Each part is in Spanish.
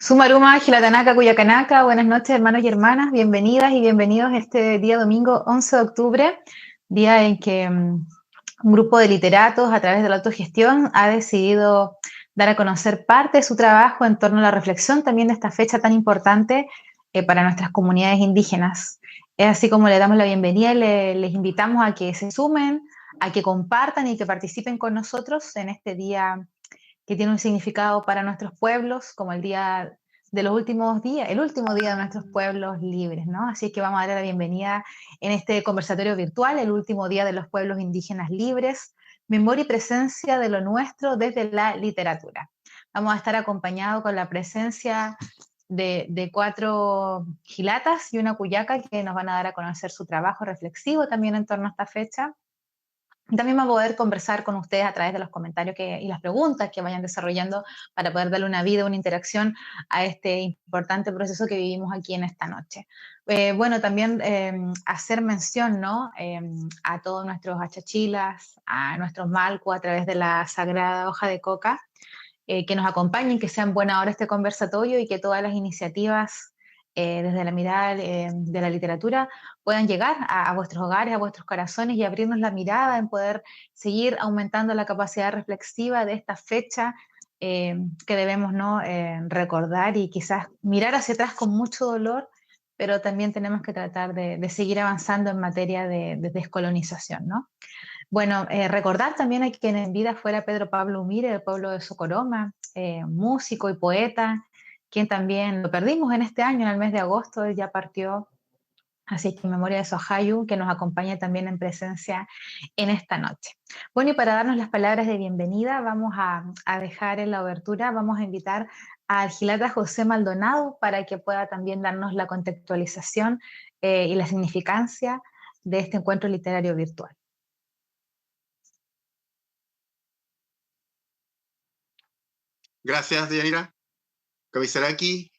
Sumaruma, Gilatanaka, Cuyacanaka, buenas noches hermanos y hermanas, bienvenidas y bienvenidos este día domingo 11 de octubre, día en que un grupo de literatos a través de la autogestión ha decidido dar a conocer parte de su trabajo en torno a la reflexión también de esta fecha tan importante para nuestras comunidades indígenas. Es así como le damos la bienvenida y les invitamos a que se sumen, a que compartan y que participen con nosotros en este día que tiene un significado para nuestros pueblos, como el día de los últimos días, el último día de nuestros pueblos libres, ¿no? Así que vamos a darle la bienvenida en este conversatorio virtual, el último día de los pueblos indígenas libres, memoria y presencia de lo nuestro desde la literatura. Vamos a estar acompañados con la presencia de 4 gilatas y una cuyaca que nos van a dar a conocer su trabajo reflexivo también en torno a esta fecha. También va a poder conversar con ustedes a través de los comentarios y las preguntas que vayan desarrollando para poder darle una vida, una interacción a este importante proceso que vivimos aquí en esta noche. Bueno, también hacer mención, ¿no? A todos nuestros achachilas, a nuestros malcos a través de la sagrada hoja de coca, que nos acompañen, que sean buena hora este conversatorio y que todas las iniciativas desde la mirada de la literatura puedan llegar a vuestros hogares, a vuestros corazones y abrirnos la mirada en poder seguir aumentando la capacidad reflexiva de esta fecha que debemos, ¿no? Recordar y quizás mirar hacia atrás con mucho dolor, pero también tenemos que tratar de seguir avanzando en materia de descolonización, ¿no? Bueno, recordar también a quien en vida fuera Pedro Pablo Humire, del pueblo de Socoroma, músico y poeta, quien también lo perdimos en este año, en el mes de agosto, él ya partió, así que en memoria de Sohayu, que nos acompaña también en presencia en esta noche. Bueno, y para darnos las palabras de bienvenida, vamos a dejar en la obertura, vamos a invitar al Gilata José Maldonado para que pueda también darnos la contextualización y la significancia de este encuentro literario virtual. Gracias, Deyanira. Kamisaraki,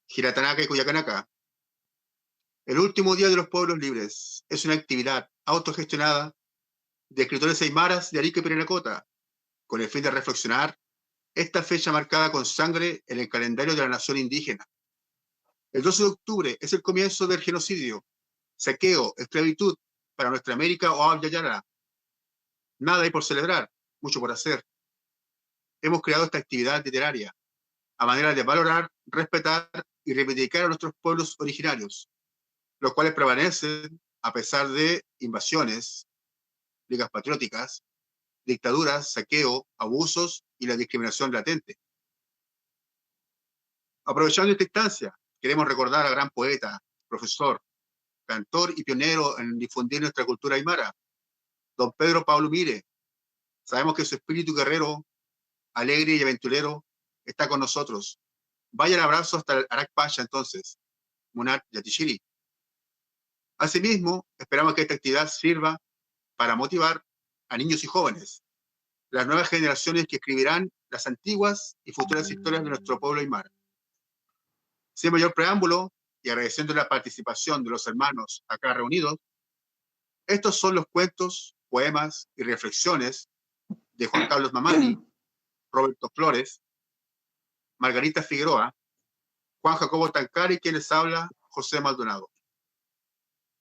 Hiratanaka y Cuyacanaka. El último día de los pueblos libres es una actividad autogestionada de escritores aymaras de Arica y Parinacota, con el fin de reflexionar esta fecha marcada con sangre en el calendario de la nación indígena. El 12 de octubre es el comienzo del genocidio, saqueo, esclavitud para nuestra América o Abyayara. Nada hay por celebrar, mucho por hacer. Hemos creado esta actividad literaria a manera de valorar, respetar y reivindicar a nuestros pueblos originarios, los cuales prevalecen a pesar de invasiones, ligas patrióticas, dictaduras, saqueo, abusos y la discriminación latente. Aprovechando esta instancia, queremos recordar al gran poeta, profesor, cantor y pionero en difundir nuestra cultura aymara, don Pedro Pablo Mire. Sabemos que su espíritu guerrero, alegre y aventurero está con nosotros. Vaya el abrazo hasta el Arak Pacha entonces, Munat Yatichiri. Asimismo, esperamos que esta actividad sirva para motivar a niños y jóvenes, las nuevas generaciones que escribirán las antiguas y futuras historias de nuestro pueblo aymara. Sin mayor preámbulo, y agradeciendo la participación de los hermanos acá reunidos, estos son los cuentos, poemas y reflexiones de Juan Carlos Mamani, Roberto Flores, Margarita Figueroa, Juan Jacobo Tancari, quien les habla, José Maldonado.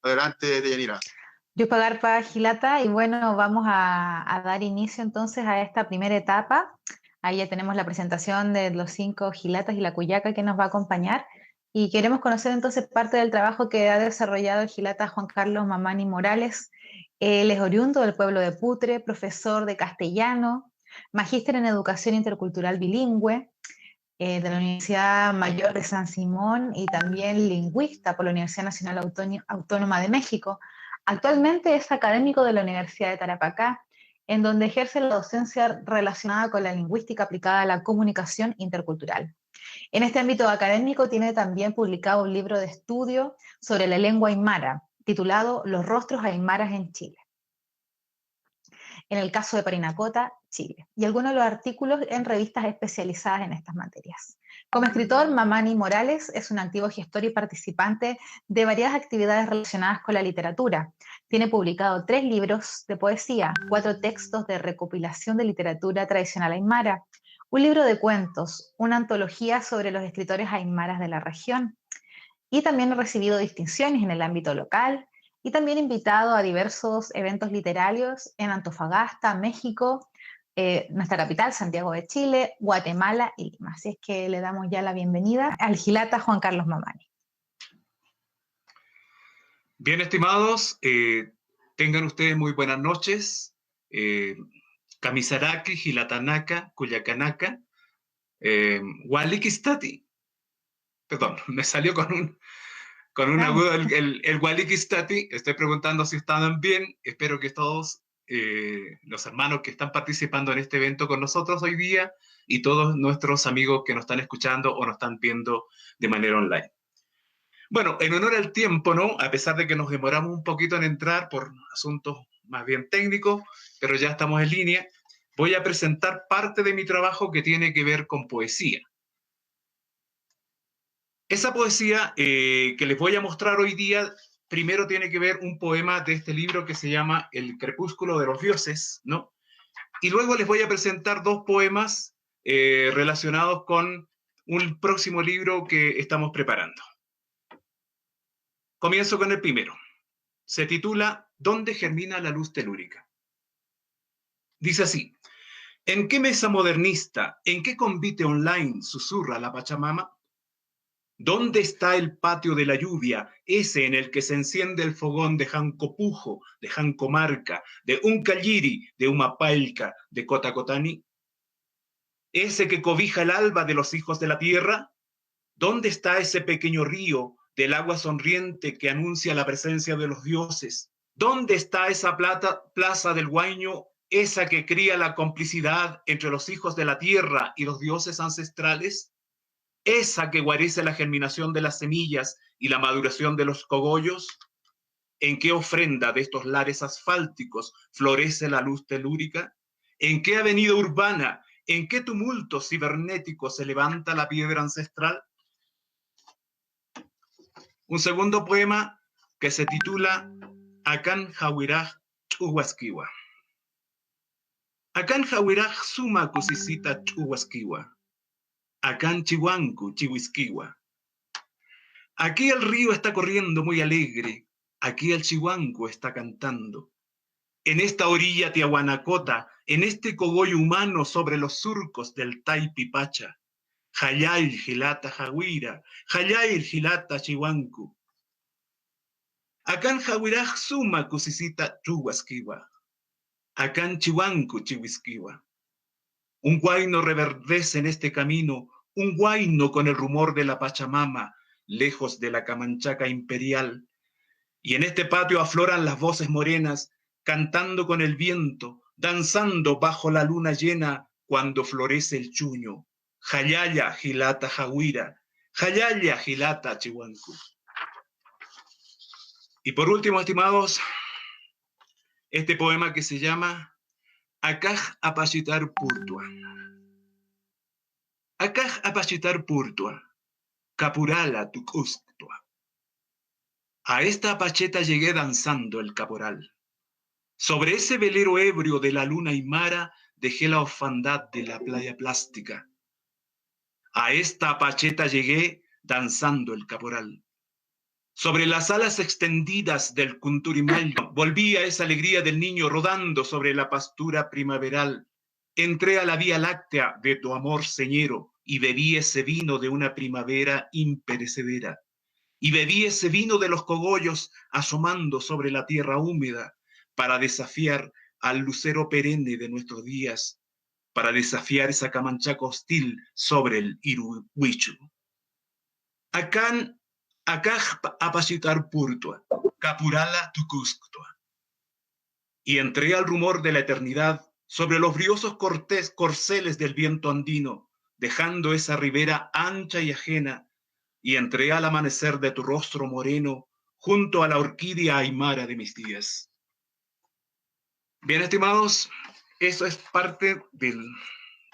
Adelante, Deyanira. Yo pagar para Gilata y bueno, vamos a dar inicio entonces a esta primera etapa. Ahí ya tenemos la presentación de los 5 Gilatas y la Cuyaca que nos va a acompañar. Y queremos conocer entonces parte del trabajo que ha desarrollado el Gilata Juan Carlos Mamani Morales. Él es oriundo del pueblo de Putre, profesor de castellano, magíster en educación intercultural bilingüe, de la Universidad Mayor de San Simón y también lingüista por la Universidad Nacional Autónoma de México. Actualmente es académico de la Universidad de Tarapacá, en donde ejerce la docencia relacionada con la lingüística aplicada a la comunicación intercultural. En este ámbito académico tiene también publicado un libro de estudio sobre la lengua aymara, titulado Los rostros aymaras en Chile, en el caso de Parinacota, Chile, y algunos de los artículos en revistas especializadas en estas materias. Como escritor, Mamani Morales es un activo gestor y participante de varias actividades relacionadas con la literatura. Tiene publicado 3 libros de poesía, 4 textos de recopilación de literatura tradicional aymara, un libro de cuentos, una antología sobre los escritores aymaras de la región. Y también ha recibido distinciones en el ámbito local y también invitado a diversos eventos literarios en Antofagasta, México, nuestra capital, Santiago de Chile, Guatemala y Lima. Así es que le damos ya la bienvenida al Gilata Juan Carlos Mamani. Bien, estimados, tengan ustedes muy buenas noches. Kamisaraki, Gilatanaka, Cuyacanaka, Walikistati. Perdón, me salió con un agudo el Walikistati. Estoy preguntando si están bien. Espero que todos los hermanos que están participando en este evento con nosotros hoy día y todos nuestros amigos que nos están escuchando o nos están viendo de manera online. Bueno, en honor al tiempo, ¿no? A pesar de que nos demoramos un poquito en entrar por asuntos más bien técnicos, pero ya estamos en línea, voy a presentar parte de mi trabajo que tiene que ver con poesía. Esa poesía que les voy a mostrar hoy día, primero tiene que ver un poema de este libro que se llama El crepúsculo de los dioses, ¿no? Y luego les voy a presentar dos poemas relacionados con un próximo libro que estamos preparando. Comienzo con el primero. Se titula ¿Dónde germina la luz telúrica? Dice así: ¿en qué mesa modernista, en qué convite online susurra la Pachamama? ¿Dónde está el patio de la lluvia, ese en el que se enciende el fogón de Jancopujo, de Jancomarca, de Uncalliri, de Humapalca, de Cotacotani? ¿Ese que cobija el alba de los hijos de la tierra? ¿Dónde está ese pequeño río del agua sonriente que anuncia la presencia de los dioses? ¿Dónde está esa plaza del Guaño, esa que cría la complicidad entre los hijos de la tierra y los dioses ancestrales? ¿Esa que guarece la germinación de las semillas y la maduración de los cogollos? ¿En qué ofrenda de estos lares asfálticos florece la luz telúrica? ¿En qué avenida urbana, en qué tumulto cibernético se levanta la piedra ancestral? Un segundo poema que se titula Akan Hawiraj Chuhuasquiwa. Akan Hawiraj Suma Cusisita Chuhuasquiwa. Akan Chihuancu Chihuisquiwa. Aquí el río está corriendo muy alegre, aquí el chihuanco está cantando. En esta orilla Tiahuanacota, en este cogollo humano sobre los surcos del Taipipacha, Jayay Gilata Jaguira, Jayay Gilata Chihuancu. Akan Hawiraj Suma Cusisita Chuhuasquiwa. Akan Chihuancu Chihuisquiwa. Un guayno reverdece en este camino, un guayno con el rumor de la Pachamama, lejos de la Camanchaca imperial. Y en este patio afloran las voces morenas, cantando con el viento, danzando bajo la luna llena cuando florece el chuño. Jayaya Gilata Jaguira, Jayaya Gilata Chihuancu. Y por último, estimados, este poema que se llama Akaj Apachitar Purtua. Akaj Apachitar Purtua, Capurala Tucustua. A esta apacheta llegué danzando el caporal. Sobre ese velero ebrio de la luna aymara dejé la orfandad de la playa plástica. A esta apacheta llegué danzando el caporal. Sobre las alas extendidas del Cunturimayo volví a esa alegría del niño rodando sobre la pastura primaveral. Entré a la vía láctea de tu amor señero y bebí ese vino de una primavera imperecedera. Y bebí ese vino de los cogollos asomando sobre la tierra húmeda para desafiar al lucero perenne de nuestros días, para desafiar esa Camanchaca hostil sobre el Iruhuichu. Acán Acaj Apachitar Purtua, Capurala Tucustua. Y entré al rumor de la eternidad sobre los briosos corceles del viento andino, dejando esa ribera ancha y ajena, y entré al amanecer de tu rostro moreno junto a la orquídea aymara de mis días. Bien, estimados, eso es parte del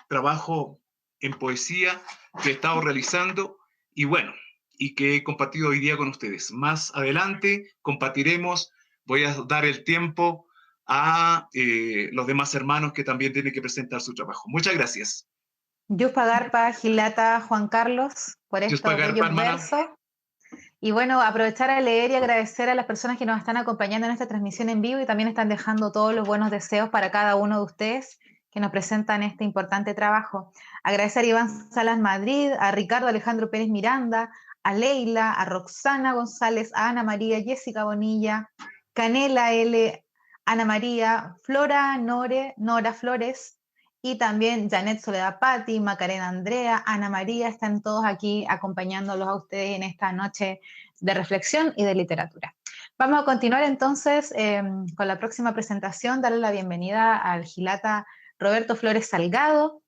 trabajo en poesía que he estado realizando y bueno, y que he compartido hoy día con ustedes. Más adelante compartiremos, voy a dar el tiempo a los demás hermanos que también tienen que presentar su trabajo. Muchas gracias. Yuspagarpa, Gilata, Juan Carlos, por Dios estos pagar, bellos hermana. versos. Y bueno, aprovechar a leer y agradecer a las personas que nos están acompañando en esta transmisión en vivo y también están dejando todos los buenos deseos para cada uno de ustedes que nos presentan este importante trabajo. Agradecer a Iván Salas Madrid, a Ricardo Alejandro Pérez Miranda, a Leila, a Roxana González, a Ana María, Jessica Bonilla, Canela L, Ana María, Flora Nora Flores y también Janet Soledad Patti, Macarena Andrea, Ana María, están todos aquí acompañándolos a ustedes en esta noche de reflexión y de literatura. Vamos a continuar entonces con la próxima presentación, darle la bienvenida al Gilata Roberto Flores Salgado.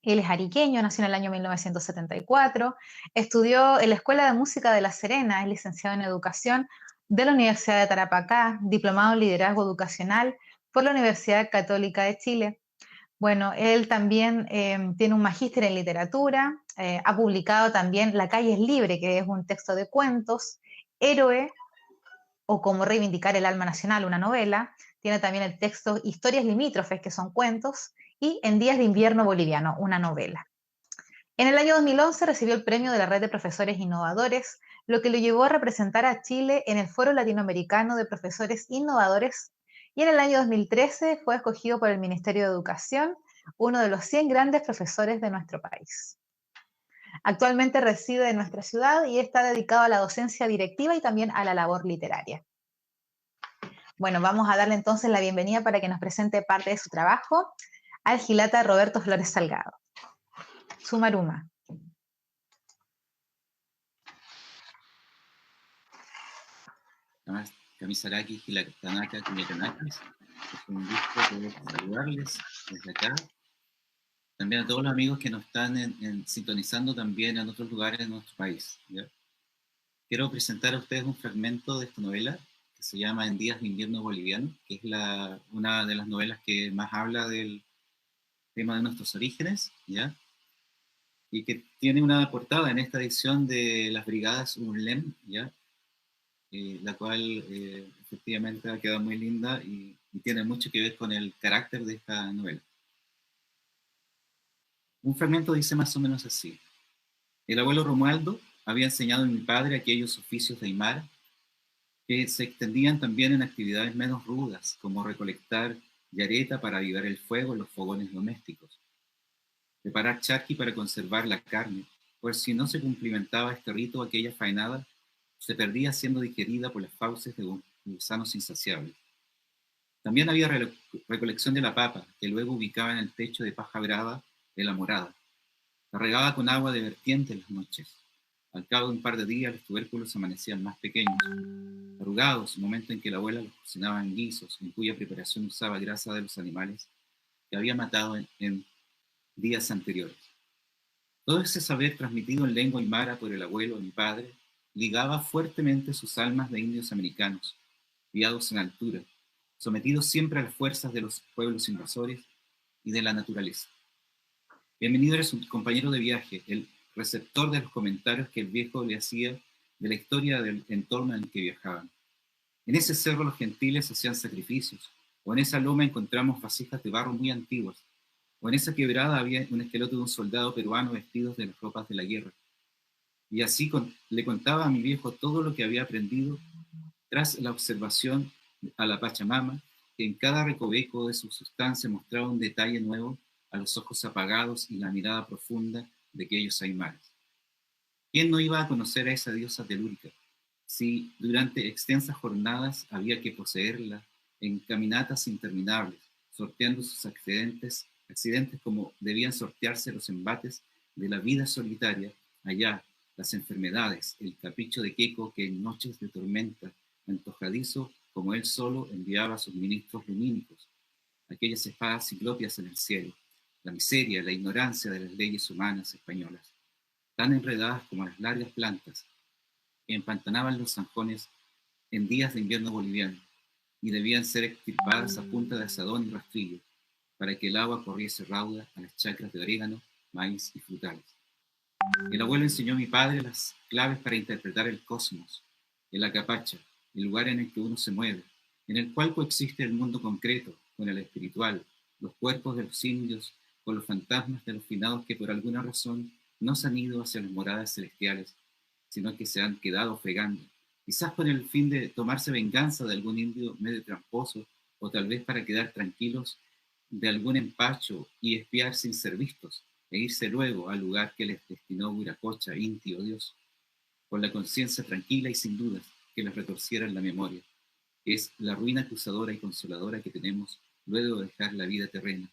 Él es ariqueño, nació en el año 1974, estudió en la Escuela de Música de La Serena, es licenciado en Educación de la Universidad de Tarapacá, diplomado en Liderazgo Educacional por la Universidad Católica de Chile. Bueno, él también tiene un magíster en literatura, ha publicado también La calle es libre, que es un texto de cuentos, Héroe o Cómo reivindicar el alma nacional, una novela, tiene también el texto Historias limítrofes, que son cuentos, y En días de invierno boliviano, una novela. En el año 2011 recibió el premio de la Red de Profesores Innovadores, lo que lo llevó a representar a Chile en el Foro Latinoamericano de Profesores Innovadores, y en el año 2013 fue escogido por el Ministerio de Educación, uno de los 100 grandes profesores de nuestro país. Actualmente reside en nuestra ciudad y está dedicado a la docencia directiva y también a la labor literaria. Bueno, vamos a darle entonces la bienvenida para que nos presente parte de su trabajo al Gilata Roberto Flores Salgado. Sumaruma. Kamisaraki, Hilatanaka, Kuyakanakis. Es un gusto poder saludarles desde acá. También a todos los amigos que nos están sintonizando también en otros lugares de nuestro país, ¿ya? Quiero presentar a ustedes un fragmento de esta novela que se llama En días de invierno boliviano, que es una de las novelas que más habla del tema de nuestros orígenes, ¿ya? Y que tiene una portada en esta edición de las Brigadas UNLEM, ¿ya? La cual efectivamente ha quedado muy linda y tiene mucho que ver con el carácter de esta novela. Un fragmento dice más o menos así. El abuelo Romualdo había enseñado a mi padre aquellos oficios de Aymara que se extendían también en actividades menos rudas, como recolectar yareta para avivar el fuego en los fogones domésticos, preparar charqui para conservar la carne, pues si no se cumplimentaba este rito, aquella faenada se perdía siendo digerida por las fauces de gusanos insaciables. También había recolección de la papa, que luego ubicaba en el techo de paja brava de la morada. La regaba con agua de vertiente en las noches. Al cabo de un par de días los tubérculos amanecían más pequeños, arrugados, momento en que la abuela los cocinaba en guisos, en cuya preparación usaba grasa de los animales que había matado en días anteriores. Todo ese saber transmitido en lengua aymara por el abuelo, mi padre, ligaba fuertemente sus almas de indios americanos, criados en altura, sometidos siempre a las fuerzas de los pueblos invasores y de la naturaleza. Bienvenido era su compañero de viaje, el receptor de los comentarios que el viejo le hacía de la historia del entorno en el que viajaban. En ese cerro los gentiles hacían sacrificios, o en esa loma encontramos vasijas de barro muy antiguas, o en esa quebrada había un esqueleto de un soldado peruano vestido de las ropas de la guerra. Y así le contaba a mi viejo todo lo que había aprendido tras la observación a la Pachamama, que en cada recoveco de su sustancia mostraba un detalle nuevo a los ojos apagados y la mirada profunda de aquellos aymaras. ¿Quién no iba a conocer a esa diosa telúrica? Si durante extensas jornadas había que poseerla en caminatas interminables, sorteando sus accidentes como debían sortearse los embates de la vida solitaria, allá las enfermedades, el capricho de Keiko que en noches de tormenta, antojadizo como él solo, enviaba a sus ministros lumínicos, aquellas espadas ciclopias en el cielo, la miseria, la ignorancia de las leyes humanas españolas, tan enredadas como las largas plantas que empantanaban los zanjones en días de invierno boliviano y debían ser extirpadas a punta de asadón y rastrillo para que el agua corriese rauda a las chacras de orégano, maíz y frutales. El abuelo enseñó a mi padre las claves para interpretar el cosmos, el acapacha, el lugar en el que uno se mueve, en el cual coexiste el mundo concreto con el espiritual, los cuerpos de los indios con los fantasmas de los finados que por alguna razón no se han ido hacia las moradas celestiales, sino que se han quedado fregando, quizás con el fin de tomarse venganza de algún indio medio tramposo, o tal vez para quedar tranquilos de algún empacho y espiar sin ser vistos, e irse luego al lugar que les destinó Huiracocha, Inti o Dios, con la conciencia tranquila y sin dudas que les retorciera en la memoria, que es la ruina acusadora y consoladora que tenemos luego de dejar la vida terrena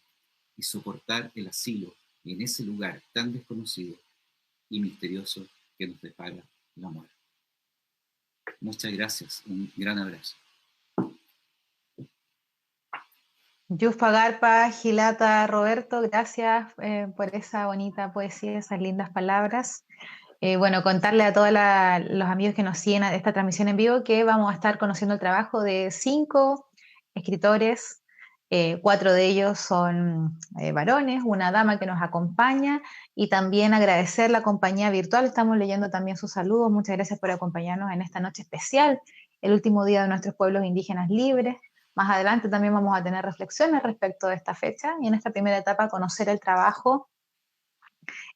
y soportar el asilo en ese lugar tan desconocido y misterioso que nos depara la muerte. Muchas gracias, un gran abrazo. Yuspagarpa, Gilata, Roberto, gracias por esa bonita poesía, esas lindas palabras. Bueno, contarle a todos los amigos que nos siguen a esta transmisión en vivo que vamos a estar conociendo el trabajo de 5 escritores, 4 de ellos son varones, una dama que nos acompaña y también agradecer la compañía virtual. Estamos leyendo también sus saludos. Muchas gracias por acompañarnos en esta noche especial, el último día de nuestros pueblos indígenas libres. Más adelante también vamos a tener reflexiones respecto de esta fecha y en esta primera etapa conocer el trabajo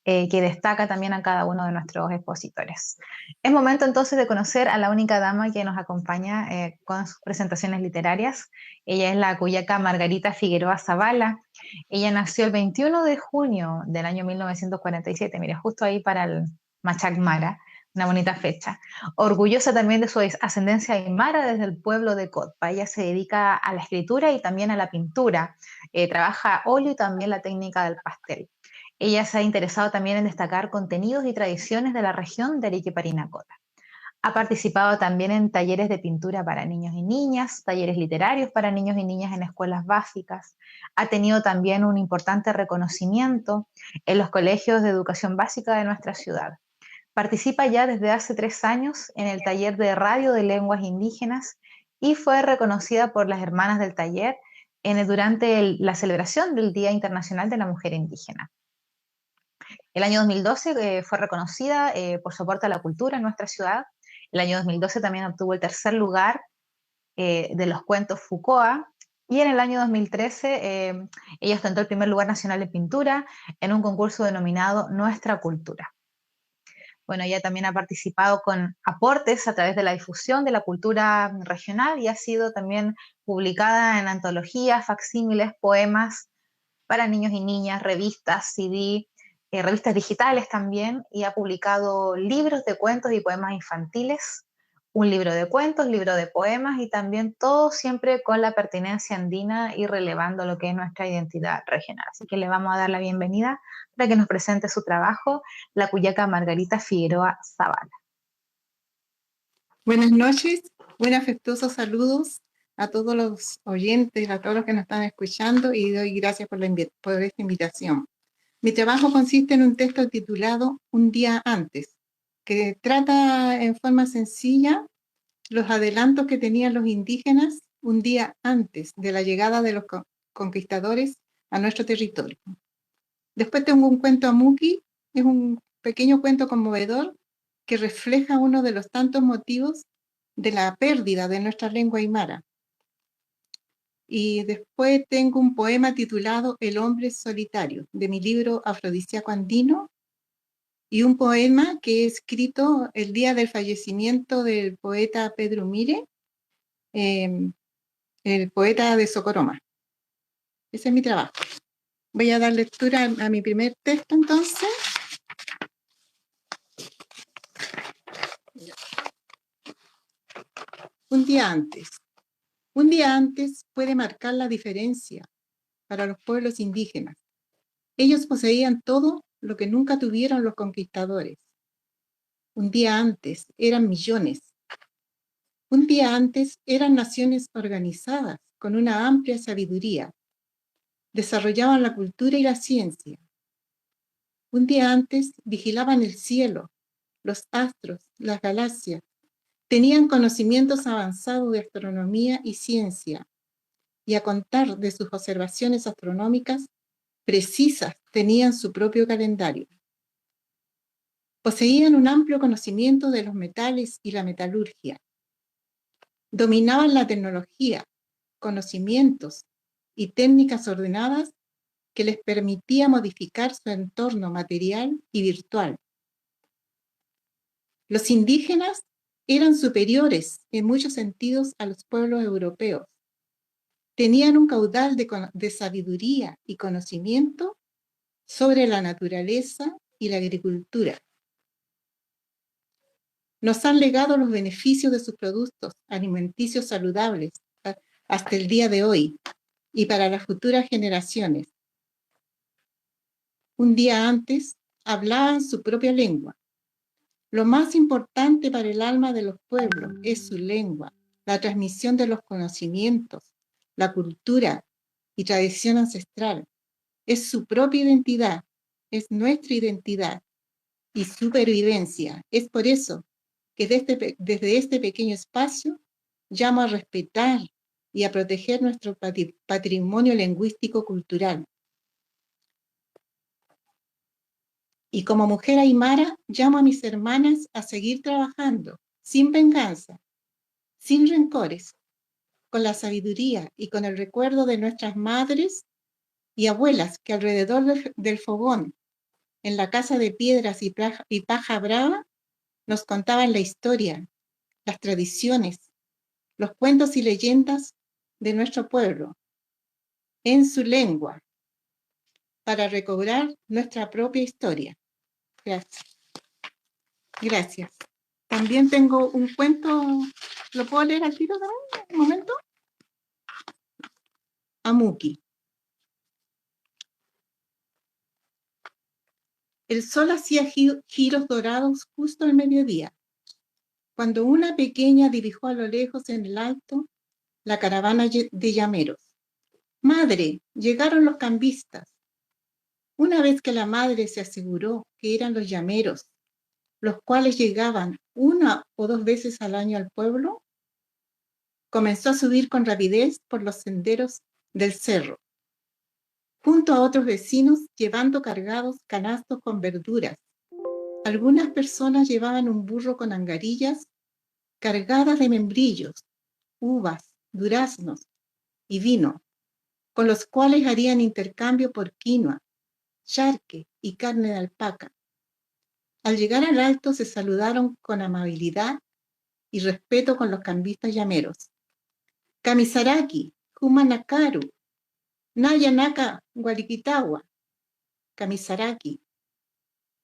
que destaca también a cada uno de nuestros expositores. Es momento entonces de conocer a la única dama que nos acompaña con sus presentaciones literarias. Ella es la cuyaca Margarita Figueroa Zavala. Ella nació el 21 de junio del año 1947, mire, justo ahí para el Machac Mara, una bonita fecha. Orgullosa también de su ascendencia aymara desde el pueblo de Cotpa. Ella se dedica a la escritura y también a la pintura. Trabaja óleo y también la técnica del pastel. Ella se ha interesado también en destacar contenidos y tradiciones de la región de Arequipa-Parinacota. Ha participado también en talleres de pintura para niños y niñas, talleres literarios para niños y niñas en escuelas básicas. Ha tenido también un importante reconocimiento en los colegios de educación básica de nuestra ciudad. Participa ya desde hace 3 años en el taller de radio de lenguas indígenas y fue reconocida por las hermanas del taller durante la celebración del Día Internacional de la Mujer Indígena. El año 2012 fue reconocida por su aporte a la cultura en nuestra ciudad. El año 2012 también obtuvo el 3er lugar de los cuentos Foucault. Y en el año 2013 ella ostentó el 1er lugar nacional de pintura en un concurso denominado Nuestra Cultura. Bueno, ella también ha participado con aportes a través de la difusión de la cultura regional y ha sido también publicada en antologías, facsímiles, poemas para niños y niñas, revistas, CD, revistas digitales también, y ha publicado libros de cuentos y poemas infantiles, un libro de cuentos, libro de poemas, y también todo siempre con la pertinencia andina y relevando lo que es nuestra identidad regional. Así que le vamos a dar la bienvenida para que nos presente su trabajo, la cuyaca Margarita Figueroa Zavala. Buenas noches, buenos afectuosos saludos a todos los oyentes, a todos los que nos están escuchando, y doy gracias por esta invitación. Mi trabajo consiste en un texto titulado Un día antes, que trata en forma sencilla los adelantos que tenían los indígenas un día antes de la llegada de los conquistadores a nuestro territorio. Después tengo un cuento Amuki, es un pequeño cuento conmovedor que refleja uno de los tantos motivos de la pérdida de nuestra lengua aymara. Y después tengo un poema titulado El hombre solitario, de mi libro Afrodisíaco Andino, y un poema que he escrito el día del fallecimiento del poeta Pedro Mire, el poeta de Socoroma. Ese es mi trabajo. Voy a dar lectura a mi primer texto entonces. Un día antes. Un día antes puede marcar la diferencia para los pueblos indígenas. Ellos poseían todo lo que nunca tuvieron los conquistadores. Un día antes eran millones. Un día antes eran naciones organizadas con una amplia sabiduría. Desarrollaban la cultura y la ciencia. Un día antes vigilaban el cielo, los astros, las galaxias. Tenían conocimientos avanzados de astronomía y ciencia, y a contar de sus observaciones astronómicas precisas tenían su propio calendario. Poseían un amplio conocimiento de los metales y la metalurgia. Dominaban la tecnología, conocimientos y técnicas ordenadas que les permitía modificar su entorno material y virtual. Los indígenas eran superiores en muchos sentidos a los pueblos europeos. Tenían un caudal de sabiduría y conocimiento sobre la naturaleza y la agricultura. Nos han legado los beneficios de sus productos alimenticios saludables hasta el día de hoy y para las futuras generaciones. Un día antes hablaban su propia lengua. Lo más importante para el alma de los pueblos es su lengua, la transmisión de los conocimientos, la cultura y tradición ancestral. Es su propia identidad, es nuestra identidad y supervivencia. Es por eso que desde este pequeño espacio llamo a respetar y a proteger nuestro patrimonio lingüístico-cultural. Y como mujer aymara, llamo a mis hermanas a seguir trabajando, sin venganza, sin rencores, con la sabiduría y con el recuerdo de nuestras madres y abuelas que alrededor del fogón, en la casa de piedras y paja brava, nos contaban la historia, las tradiciones, los cuentos y leyendas de nuestro pueblo, en su lengua, para recobrar nuestra propia historia. Gracias. Gracias. También tengo un cuento, ¿lo puedo leer al tiro también? Un momento. Amuki. El sol hacía giros dorados justo al mediodía, cuando una pequeña dibujó a lo lejos en el alto la caravana de llameros. Madre, llegaron los cambistas. Una vez que la madre se aseguró que eran los llameros, los cuales llegaban 1 o 2 veces al año al pueblo, comenzó a subir con rapidez por los senderos del cerro, junto a otros vecinos llevando cargados canastos con verduras. Algunas personas llevaban un burro con angarillas cargadas de membrillos, uvas, duraznos y vino, con los cuales harían intercambio por quinoa, charque y carne de alpaca. Al llegar al alto se saludaron con amabilidad y respeto con los cambistas llameros. Kamisaraki, Humanakaru, Nayanaka, Guariquitagua, Kamisaraki.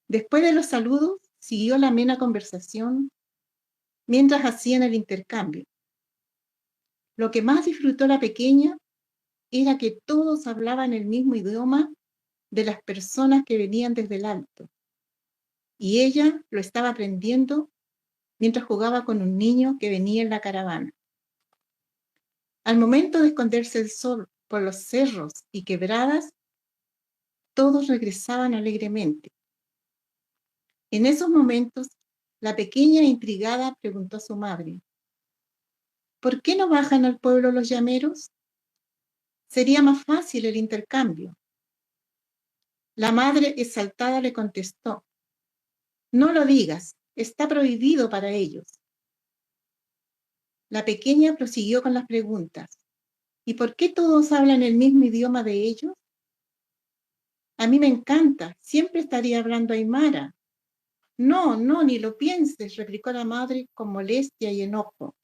Después de los saludos, siguió la amena conversación mientras hacían el intercambio. Lo que más disfrutó la pequeña era que todos hablaban el mismo idioma de las personas que venían desde el alto. Y ella lo estaba aprendiendo mientras jugaba con un niño que venía en la caravana. Al momento de esconderse el sol por los cerros y quebradas, todos regresaban alegremente. En esos momentos, la pequeña intrigada preguntó a su madre, ¿por qué no bajan al pueblo los llameros? Sería más fácil el intercambio. La madre exaltada le contestó, no lo digas, está prohibido para ellos. La pequeña prosiguió con las preguntas. ¿Y por qué todos hablan el mismo idioma de ellos? A mí me encanta, siempre estaría hablando aymara. No, ni lo pienses, replicó la madre con molestia y enojo.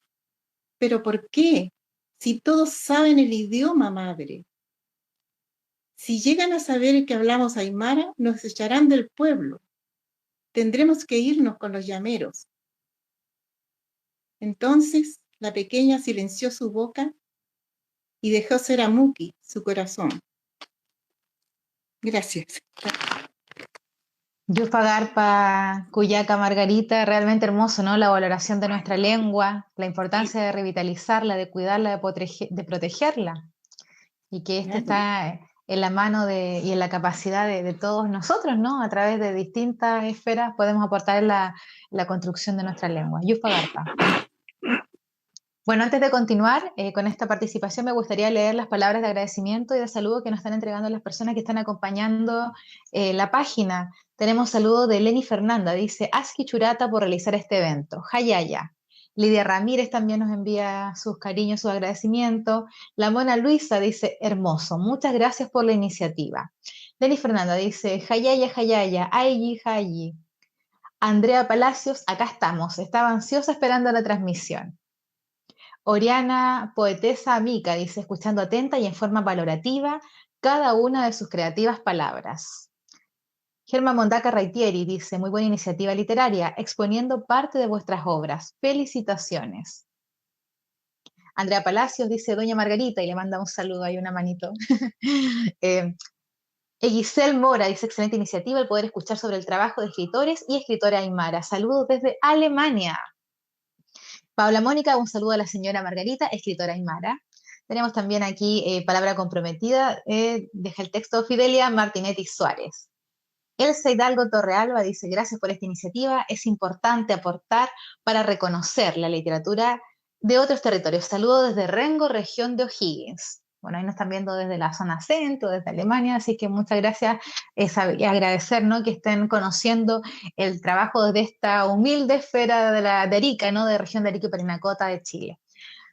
¿Pero por qué? Si todos saben el idioma, madre. Si llegan a saber que hablamos aymara, nos echarán del pueblo. Tendremos que irnos con los llameros. Entonces, la pequeña silenció su boca y dejó ser a Muki, su corazón. Gracias. Yupagarpa, Cuyaca, Margarita, realmente hermoso, ¿no? La valoración de nuestra lengua, la importancia de revitalizarla, de cuidarla, de protegerla. Y que está en la mano y en la capacidad de todos nosotros, ¿no? A través de distintas esferas podemos aportar la construcción de nuestra lengua. Yupagarpa. Bueno, antes de continuar con esta participación, me gustaría leer las palabras de agradecimiento y de saludo que nos están entregando las personas que están acompañando la página. Tenemos saludo de Leni Fernanda, dice, Aski Churata por realizar este evento. Hayaya. Lidia Ramírez también nos envía sus cariños, sus agradecimientos. La Mona Luisa dice, hermoso, muchas gracias por la iniciativa. Denis Fernanda dice, Jayaya, Jayaya, Ayi, Hayi. Andrea Palacios, acá estaba ansiosa esperando la transmisión. Oriana Poetesa Amica dice, escuchando atenta y en forma valorativa cada una de sus creativas palabras. Germa Mondaca Raitieri dice, muy buena iniciativa literaria, exponiendo parte de vuestras obras. Felicitaciones. Andrea Palacios dice, doña Margarita, y le manda un saludo, ahí una manito. Giselle Mora dice, excelente iniciativa el poder escuchar sobre el trabajo de escritores y escritora aymara. Saludos desde Alemania. Paula Mónica, un saludo a la señora Margarita, escritora aymara. Tenemos también aquí palabra comprometida, deja el texto Fidelia Martinetti Suárez. Elsa Hidalgo Torrealba dice, gracias por esta iniciativa, es importante aportar para reconocer la literatura de otros territorios. Saludos desde Rengo, región de O'Higgins. Bueno, ahí nos están viendo desde la zona centro, desde Alemania, así que muchas gracias y agradecer, ¿no?, que estén conociendo el trabajo desde esta humilde esfera de Arica, ¿no?, de región de Arica y Parinacota de Chile.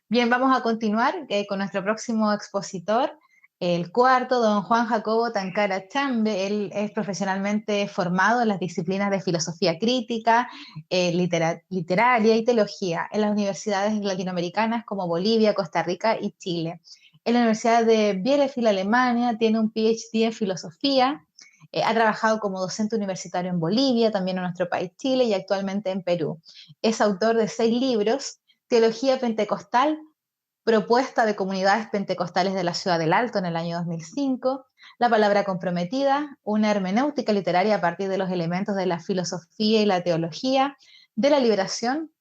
Bien, vamos a continuar con nuestro próximo expositor, el cuarto, don Juan Jacobo Tancara Chambe. Él es profesionalmente formado en las disciplinas de filosofía crítica, literaria y teología en las universidades latinoamericanas como Bolivia, Costa Rica y Chile. En la Universidad de Bielefeld, Alemania, tiene un PhD en filosofía. Ha trabajado como docente universitario en Bolivia, también en nuestro país Chile y actualmente en Perú. Es autor de 6 libros: Teología Pentecostal, Propuesta de Comunidades Pentecostales de la Ciudad del Alto en el año 2005, La Palabra Comprometida, una hermenéutica literaria a partir de los elementos de la filosofía y la teología de la liberación,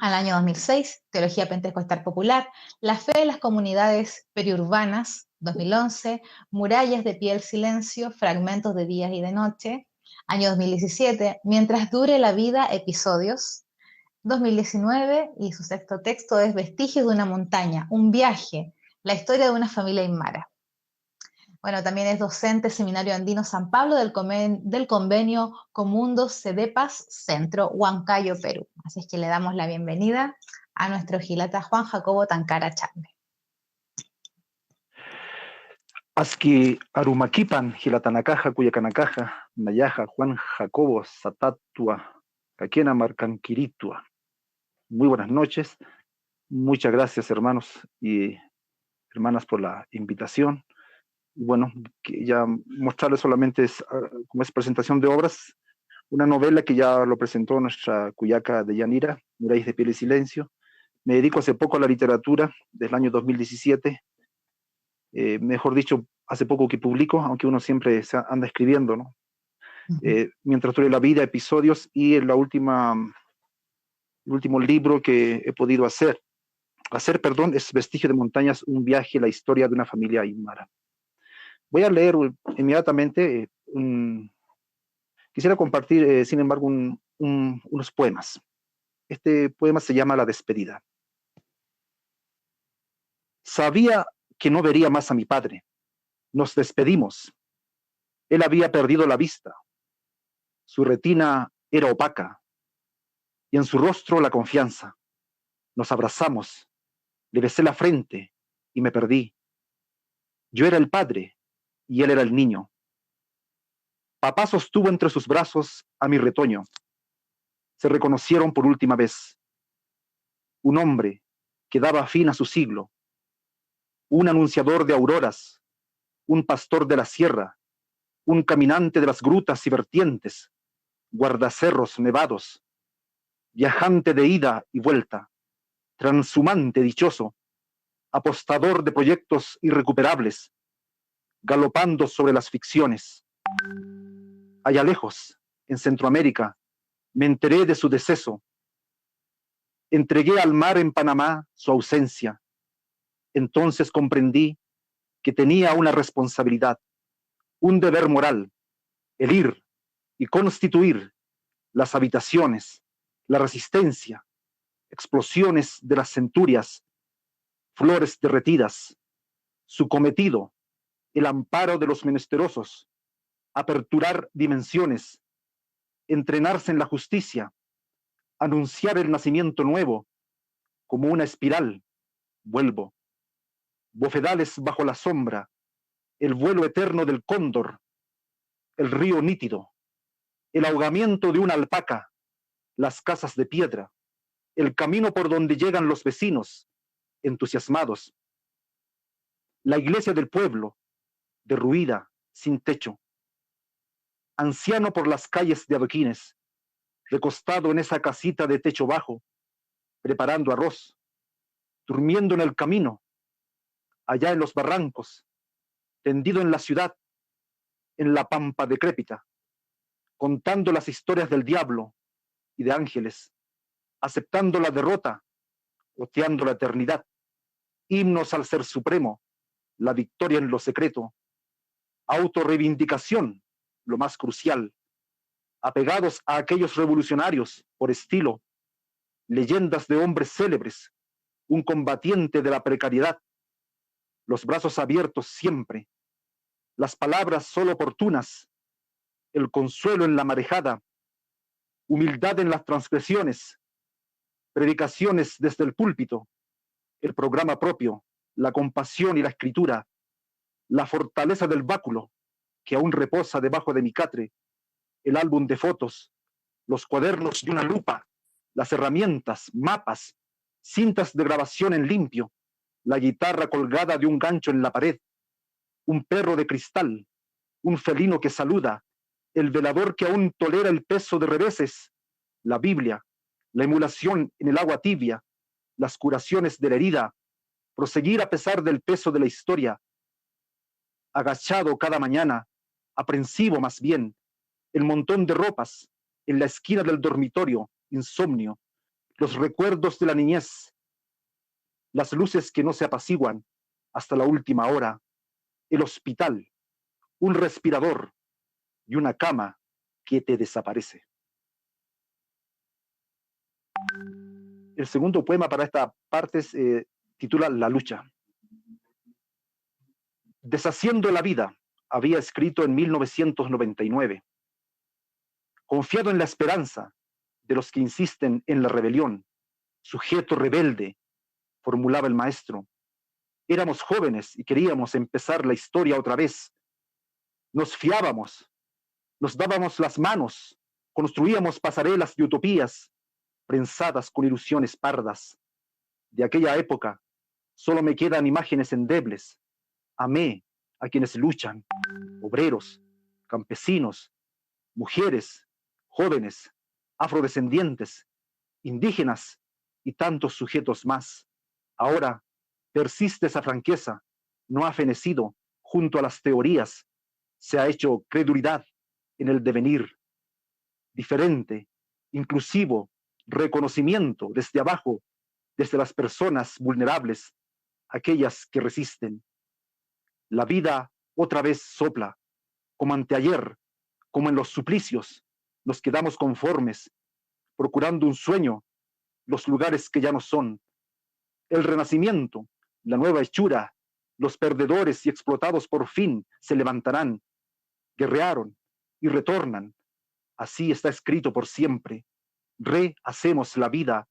al año 2006, Teología Pentecostal Popular, La Fe de las Comunidades Periurbanas, 2011, Murallas de Piel Silencio, Fragmentos de Días y de Noche, año 2017, Mientras dure la vida, episodios, 2019, y su sexto texto es Vestigios de una montaña, un viaje, la historia de una familia aymara. Bueno, también es docente Seminario Andino San Pablo del convenio Comundos Cedepas Centro, Huancayo, Perú. Así es que le damos la bienvenida a nuestro Gilata Juan Jacobo Tancara Chambe. Aski Arumakipan, Gilatanakaja, Cuyacanakaja, Nayaja, Juan Jacobo, Satatua, Caquena, Marcanquiritua. Muy buenas noches. Muchas gracias, hermanos y hermanas, por la invitación. Bueno, que ya mostrarles solamente como es presentación de obras, una novela que ya lo presentó nuestra cuyaca de Yanira, Murallas de Piel y Silencio. Me dedico hace poco a la literatura, desde el año 2017. Mejor dicho, hace poco que publico, aunque uno siempre anda escribiendo, ¿no? Mientras dure la vida, episodios, y el último libro que he podido hacer, es Vestigio de Montañas, un viaje, la historia de una familia aymara. Voy a leer inmediatamente, quisiera compartir, sin embargo, unos poemas. Este poema se llama La despedida. Sabía que no vería más a mi padre. Nos despedimos. Él había perdido la vista. Su retina era opaca y en su rostro la confianza. Nos abrazamos. Le besé la frente y me perdí. Yo era el padre y él era el niño. Papá sostuvo entre sus brazos a mi retoño. Se reconocieron por última vez. Un hombre que daba fin a su siglo. Un anunciador de auroras. Un pastor de la sierra. Un caminante de las grutas y vertientes. Guardacerros nevados. Viajante de ida y vuelta. Transhumante dichoso. Apostador de proyectos irrecuperables. Galopando sobre las ficciones. Allá lejos, en Centroamérica, me enteré de su deceso. Entregué al mar en Panamá su ausencia. Entonces comprendí que tenía una responsabilidad, un deber moral, el ir y constituir las habitaciones, la resistencia, explosiones de las centurias, flores derretidas, su cometido, el amparo de los menesterosos, aperturar dimensiones, entrenarse en la justicia, anunciar el nacimiento nuevo, como una espiral, vuelvo. Bofedales bajo la sombra, el vuelo eterno del cóndor, el río nítido, el ahogamiento de una alpaca, las casas de piedra, el camino por donde llegan los vecinos, entusiasmados, la iglesia del pueblo, derruida, sin techo, anciano por las calles de adoquines, recostado en esa casita de techo bajo, preparando arroz, durmiendo en el camino, allá en los barrancos, tendido en la ciudad, en la pampa decrépita, contando las historias del diablo y de ángeles, aceptando la derrota, oteando la eternidad, himnos al ser supremo, la victoria en lo secreto, autorreivindicación, lo más crucial, apegados a aquellos revolucionarios por estilo, leyendas de hombres célebres, un combatiente de la precariedad, los brazos abiertos siempre, las palabras solo oportunas, el consuelo en la marejada, humildad en las transgresiones, predicaciones desde el púlpito, el programa propio, la compasión y la escritura, la fortaleza del báculo que aún reposa debajo de mi catre, el álbum de fotos, los cuadernos de una lupa, las herramientas, mapas, cintas de grabación en limpio, la guitarra colgada de un gancho en la pared, un perro de cristal, un felino que saluda, el velador que aún tolera el peso de reveses, la Biblia, la emulación en el agua tibia, las curaciones de la herida, proseguir a pesar del peso de la historia, agachado cada mañana, aprensivo más bien, el montón de ropas en la esquina del dormitorio, insomnio, los recuerdos de la niñez, las luces que no se apaciguan hasta la última hora, el hospital, un respirador y una cama que te desaparece. El segundo poema para esta parte se titula La lucha. Deshaciendo la vida, había escrito en 1999. Confiado en la esperanza de los que insisten en la rebelión, sujeto rebelde, formulaba el maestro. Éramos jóvenes y queríamos empezar la historia otra vez. Nos fiábamos, nos dábamos las manos, construíamos pasarelas de utopías, prensadas con ilusiones pardas. De aquella época solo me quedan imágenes endebles. Amé a quienes luchan, obreros, campesinos, mujeres, jóvenes, afrodescendientes, indígenas y tantos sujetos más. Ahora persiste esa franqueza, no ha fenecido junto a las teorías, se ha hecho credulidad en el devenir, diferente, inclusivo, reconocimiento desde abajo, desde las personas vulnerables, aquellas que resisten. La vida otra vez sopla, como anteayer, como en los suplicios, nos quedamos conformes, procurando un sueño, los lugares que ya no son. El renacimiento, la nueva hechura, los perdedores y explotados por fin se levantarán, guerrearon y retornan. Así está escrito por siempre. Rehacemos la vida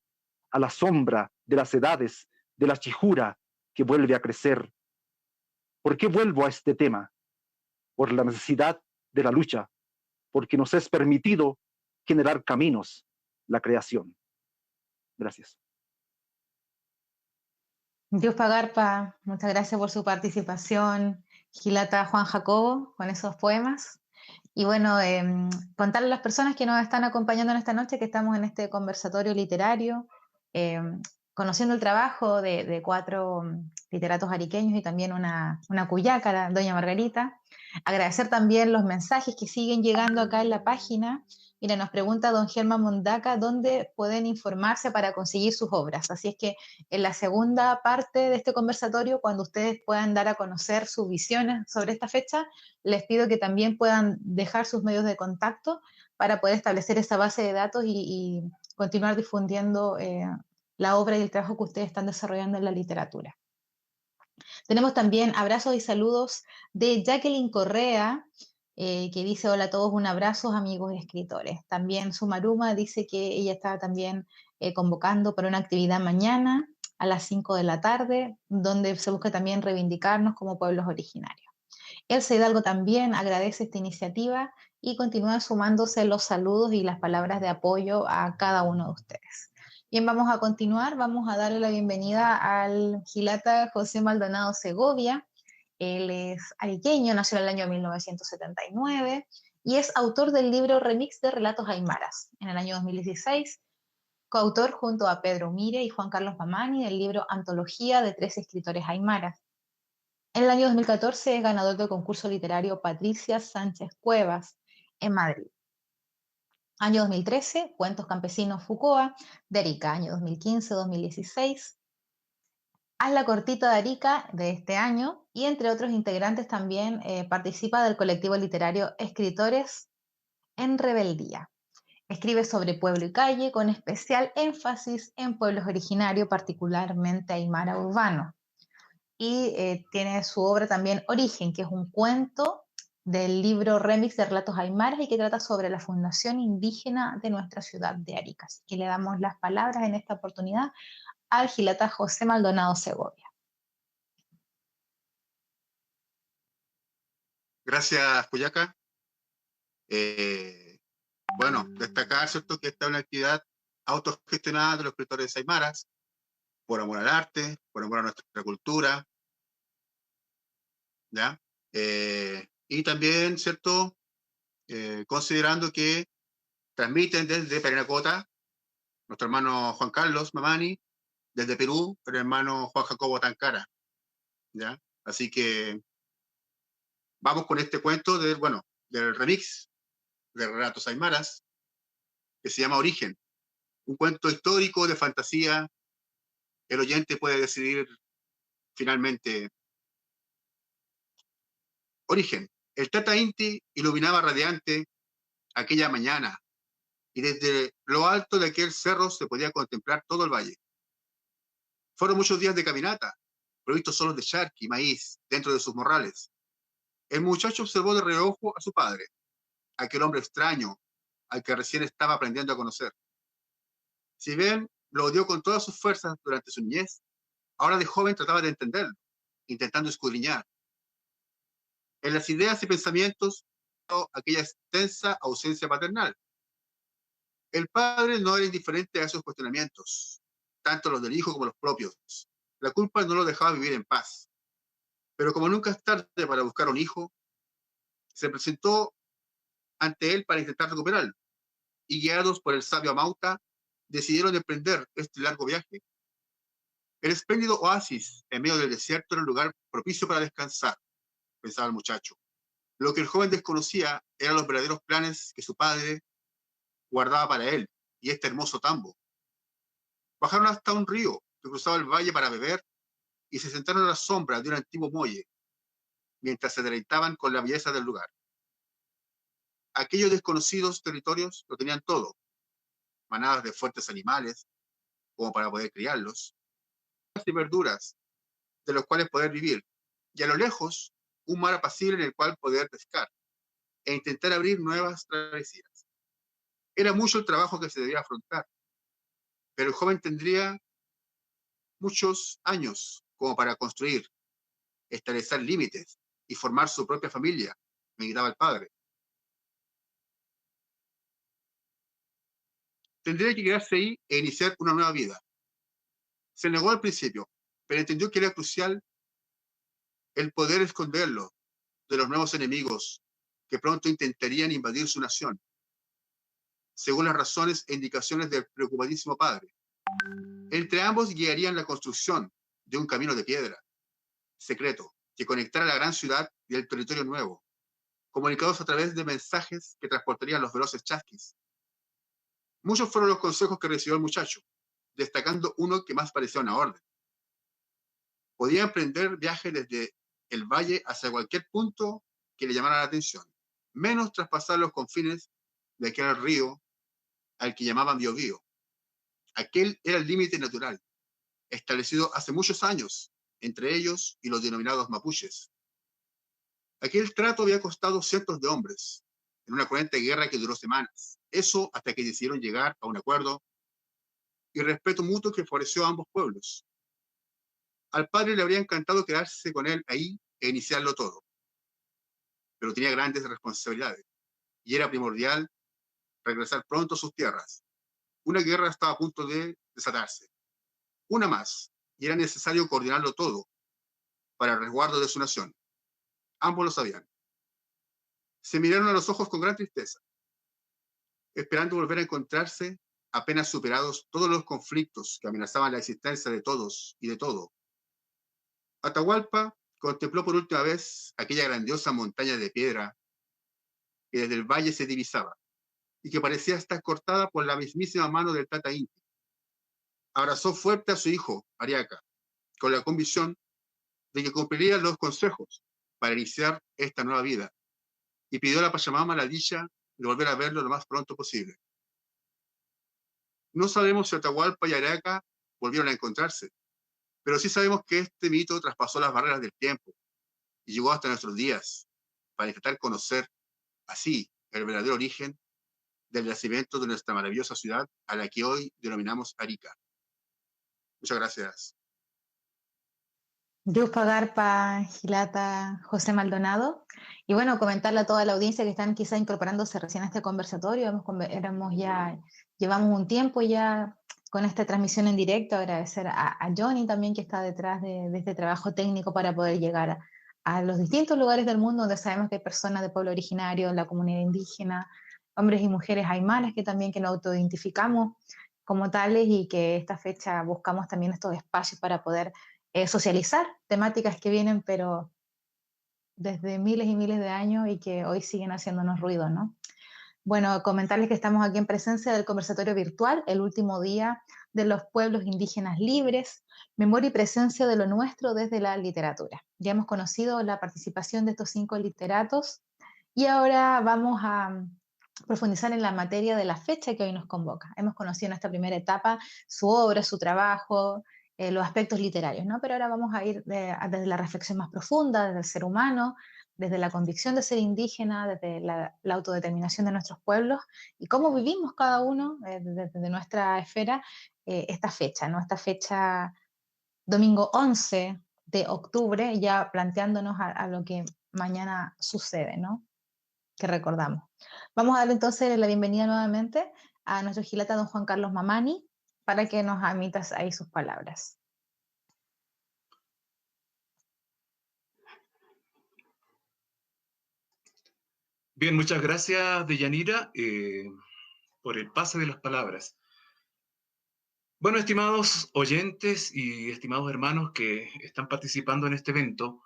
a la sombra de las edades, de la chijura que vuelve a crecer. ¿Por qué vuelvo a este tema? Por la necesidad de la lucha, porque nos es permitido generar caminos, la creación. Gracias. Dios Pagarpa, muchas gracias por su participación. Gilata Juan Jacobo, con esos poemas. Y bueno, contarle a las personas que nos están acompañando en esta noche que estamos en este conversatorio literario, conociendo el trabajo de 4 literatos ariqueños y también una cuyaca, doña Margarita. Agradecer también los mensajes que siguen llegando acá en la página. Mira, nos pregunta don Germán Mondaca dónde pueden informarse para conseguir sus obras. Así es que en la segunda parte de este conversatorio, cuando ustedes puedan dar a conocer sus visiones sobre esta fecha, les pido que también puedan dejar sus medios de contacto para poder establecer esa base de datos y continuar difundiendo la obra y el trabajo que ustedes están desarrollando en la literatura. Tenemos también abrazos y saludos de Jacqueline Correa, que dice: hola a todos, un abrazo, amigos escritores. También Sumaruma dice que ella está también convocando para una actividad mañana a las 5 de la tarde, donde se busca también reivindicarnos como pueblos originarios. Elsa Hidalgo también agradece esta iniciativa y continúa sumándose los saludos y las palabras de apoyo a cada uno de ustedes. Bien, vamos a continuar, vamos a darle la bienvenida al Gilata José Maldonado Segovia. Él es ariqueño, nació en el año 1979 y es autor del libro Remix de Relatos Aymaras en el año 2016, coautor junto a Pedro Mire y Juan Carlos Mamani del libro Antología de 13 escritores aymaras. En el año 2014 es ganador del concurso literario Patricia Sánchez Cuevas en Madrid. Año 2013, Cuentos Campesinos Fucoa de Arica. Año 2015-2016, Haz la cortita de Arica de este año, y entre otros integrantes también participa del colectivo literario Escritores en Rebeldía. Escribe sobre pueblo y calle, con especial énfasis en pueblos originarios, particularmente aymara urbano. Y tiene su obra también Origen, que es un cuento del libro Remix de Relatos Aymaras y que trata sobre la fundación indígena de nuestra ciudad de Arica. Así que le damos las palabras en esta oportunidad al Gilata José Maldonado Segovia. Gracias, Cuyaca. Bueno, destacar, ¿cierto?, que esta es una actividad autogestionada de los escritores aymaras, por amor al arte, por amor a nuestra cultura, ¿ya? Y también, ¿cierto?, considerando que transmiten desde Parinacota, nuestro hermano Juan Carlos Mamani, desde Perú, el hermano Juan Jacobo Tancara, ¿ya? Así que vamos con este cuento del remix de Relatos Aymaras, que se llama Origen, un cuento histórico de fantasía. El oyente puede decidir finalmente. Origen. El Tata Inti iluminaba radiante aquella mañana, y desde lo alto de aquel cerro se podía contemplar todo el valle. Fueron muchos días de caminata, provistos solo de charqui y maíz dentro de sus morrales. El muchacho observó de reojo a su padre, aquel hombre extraño al que recién estaba aprendiendo a conocer. Si bien lo odió con todas sus fuerzas durante su niñez, ahora de joven trataba de entenderlo, intentando escudriñar en las ideas y pensamientos aquella extensa ausencia paternal. El padre no era indiferente a esos cuestionamientos, tanto los del hijo como los propios. La culpa no lo dejaba vivir en paz. Pero como nunca es tarde para buscar un hijo, se presentó ante él para intentar recuperarlo, y guiados por el sabio Amauta, decidieron emprender este largo viaje. El espléndido oasis en medio del desierto era un lugar propicio para descansar, pensaba el muchacho. Lo que el joven desconocía eran los verdaderos planes que su padre guardaba para él y este hermoso tambo. Bajaron hasta un río que cruzaba el valle para beber y se sentaron a la sombra de un antiguo muelle, mientras se deleitaban con la belleza del lugar. Aquellos desconocidos territorios lo tenían todo: manadas de fuertes animales, como para poder criarlos, y verduras, de los cuales poder vivir, y a lo lejos, un mar apacible en el cual poder pescar, e intentar abrir nuevas travesías. Era mucho el trabajo que se debía afrontar, pero el joven tendría muchos años como para construir, establecer límites y formar su propia familia, meditaba el padre. Tendría que quedarse ahí e iniciar una nueva vida. Se negó al principio, pero entendió que era crucial el poder esconderlo de los nuevos enemigos que pronto intentarían invadir su nación, según las razones e indicaciones del preocupadísimo padre. Entre ambos guiarían la construcción de un camino de piedra, secreto, que conectara la gran ciudad y el territorio nuevo, comunicados a través de mensajes que transportarían los veloces chasquis. Muchos fueron los consejos que recibió el muchacho, destacando uno que más parecía una orden. Podía emprender viajes desde el valle hacia cualquier punto que le llamara la atención, menos traspasar los confines de aquel río al que llamaban Biobío. Aquel era el límite natural, establecido hace muchos años entre ellos y los denominados mapuches. Aquel trato había costado cientos de hombres, en una cruenta guerra que duró semanas. Eso hasta que decidieron llegar a un acuerdo y respeto mutuo que favoreció a ambos pueblos. Al padre le habría encantado quedarse con él ahí e iniciarlo todo, pero tenía grandes responsabilidades y era primordial regresar pronto a sus tierras. Una guerra estaba a punto de desatarse. Una más, y era necesario coordinarlo todo para el resguardo de su nación. Ambos lo sabían. Se miraron a los ojos con gran tristeza, esperando volver a encontrarse apenas superados todos los conflictos que amenazaban la existencia de todos y de todo. Atahualpa contempló por última vez aquella grandiosa montaña de piedra que desde el valle se divisaba y que parecía estar cortada por la mismísima mano del Tata Inti. Abrazó fuerte a su hijo, Ariaca, con la convicción de que cumpliría los consejos para iniciar esta nueva vida, y pidió a la Pachamama la dicha de volver a verlo lo más pronto posible. No sabemos si Atahualpa y Ariaca volvieron a encontrarse, pero sí sabemos que este mito traspasó las barreras del tiempo y llegó hasta nuestros días para intentar conocer así el verdadero origen del nacimiento de nuestra maravillosa ciudad a la que hoy denominamos Arica. Muchas gracias. Yupa Garpa, Gilata, José Maldonado. Y bueno, comentarle a toda la audiencia que están quizá incorporándose recién a este conversatorio. Llevamos un tiempo ya con esta transmisión en directo. Agradecer a Johnny también que está detrás de este trabajo técnico para poder llegar a los distintos lugares del mundo donde sabemos que hay personas de pueblo originario, la comunidad indígena, hombres y mujeres aymaras que también que nos autoidentificamos como tales y que esta fecha buscamos también estos espacios para poder socializar temáticas que vienen, pero desde miles y miles de años y que hoy siguen haciéndonos ruido, ¿no? Bueno, comentarles que estamos aquí en presencia del conversatorio virtual, el último día de los pueblos indígenas libres, memoria y presencia de lo nuestro desde la literatura. Ya hemos conocido la participación de estos 5 literatos y ahora vamos a profundizar en la materia de la fecha que hoy nos convoca. Hemos conocido en esta primera etapa su obra, su trabajo, los aspectos literarios, ¿no? Pero ahora vamos a ir desde la reflexión más profunda, desde el ser humano, desde la convicción de ser indígena, desde la autodeterminación de nuestros pueblos y cómo vivimos cada uno desde nuestra esfera esta fecha, ¿no? Esta fecha domingo 11 de octubre, ya planteándonos a lo que mañana sucede, ¿no? Que recordamos. Vamos a darle entonces la bienvenida nuevamente a nuestro gilata don Juan Carlos Mamani para que nos emitas ahí sus palabras. Bien, muchas gracias, Deyanira, por el pase de las palabras. Bueno, estimados oyentes y estimados hermanos que están participando en este evento,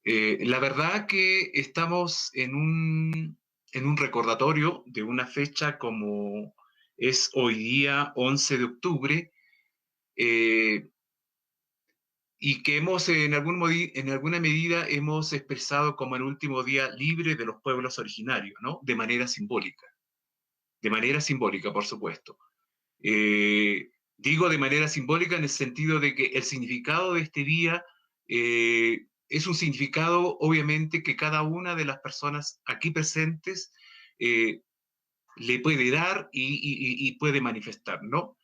la verdad que estamos en un recordatorio de una fecha como es hoy día 11 de octubre, y que hemos en alguna medida hemos expresado como el último día libre de los pueblos originarios, ¿no? De manera simbólica, por supuesto. Digo de manera simbólica en el sentido de que el significado de este día es un significado, obviamente, que cada una de las personas aquí presentes le puede dar y puede manifestar, ¿no?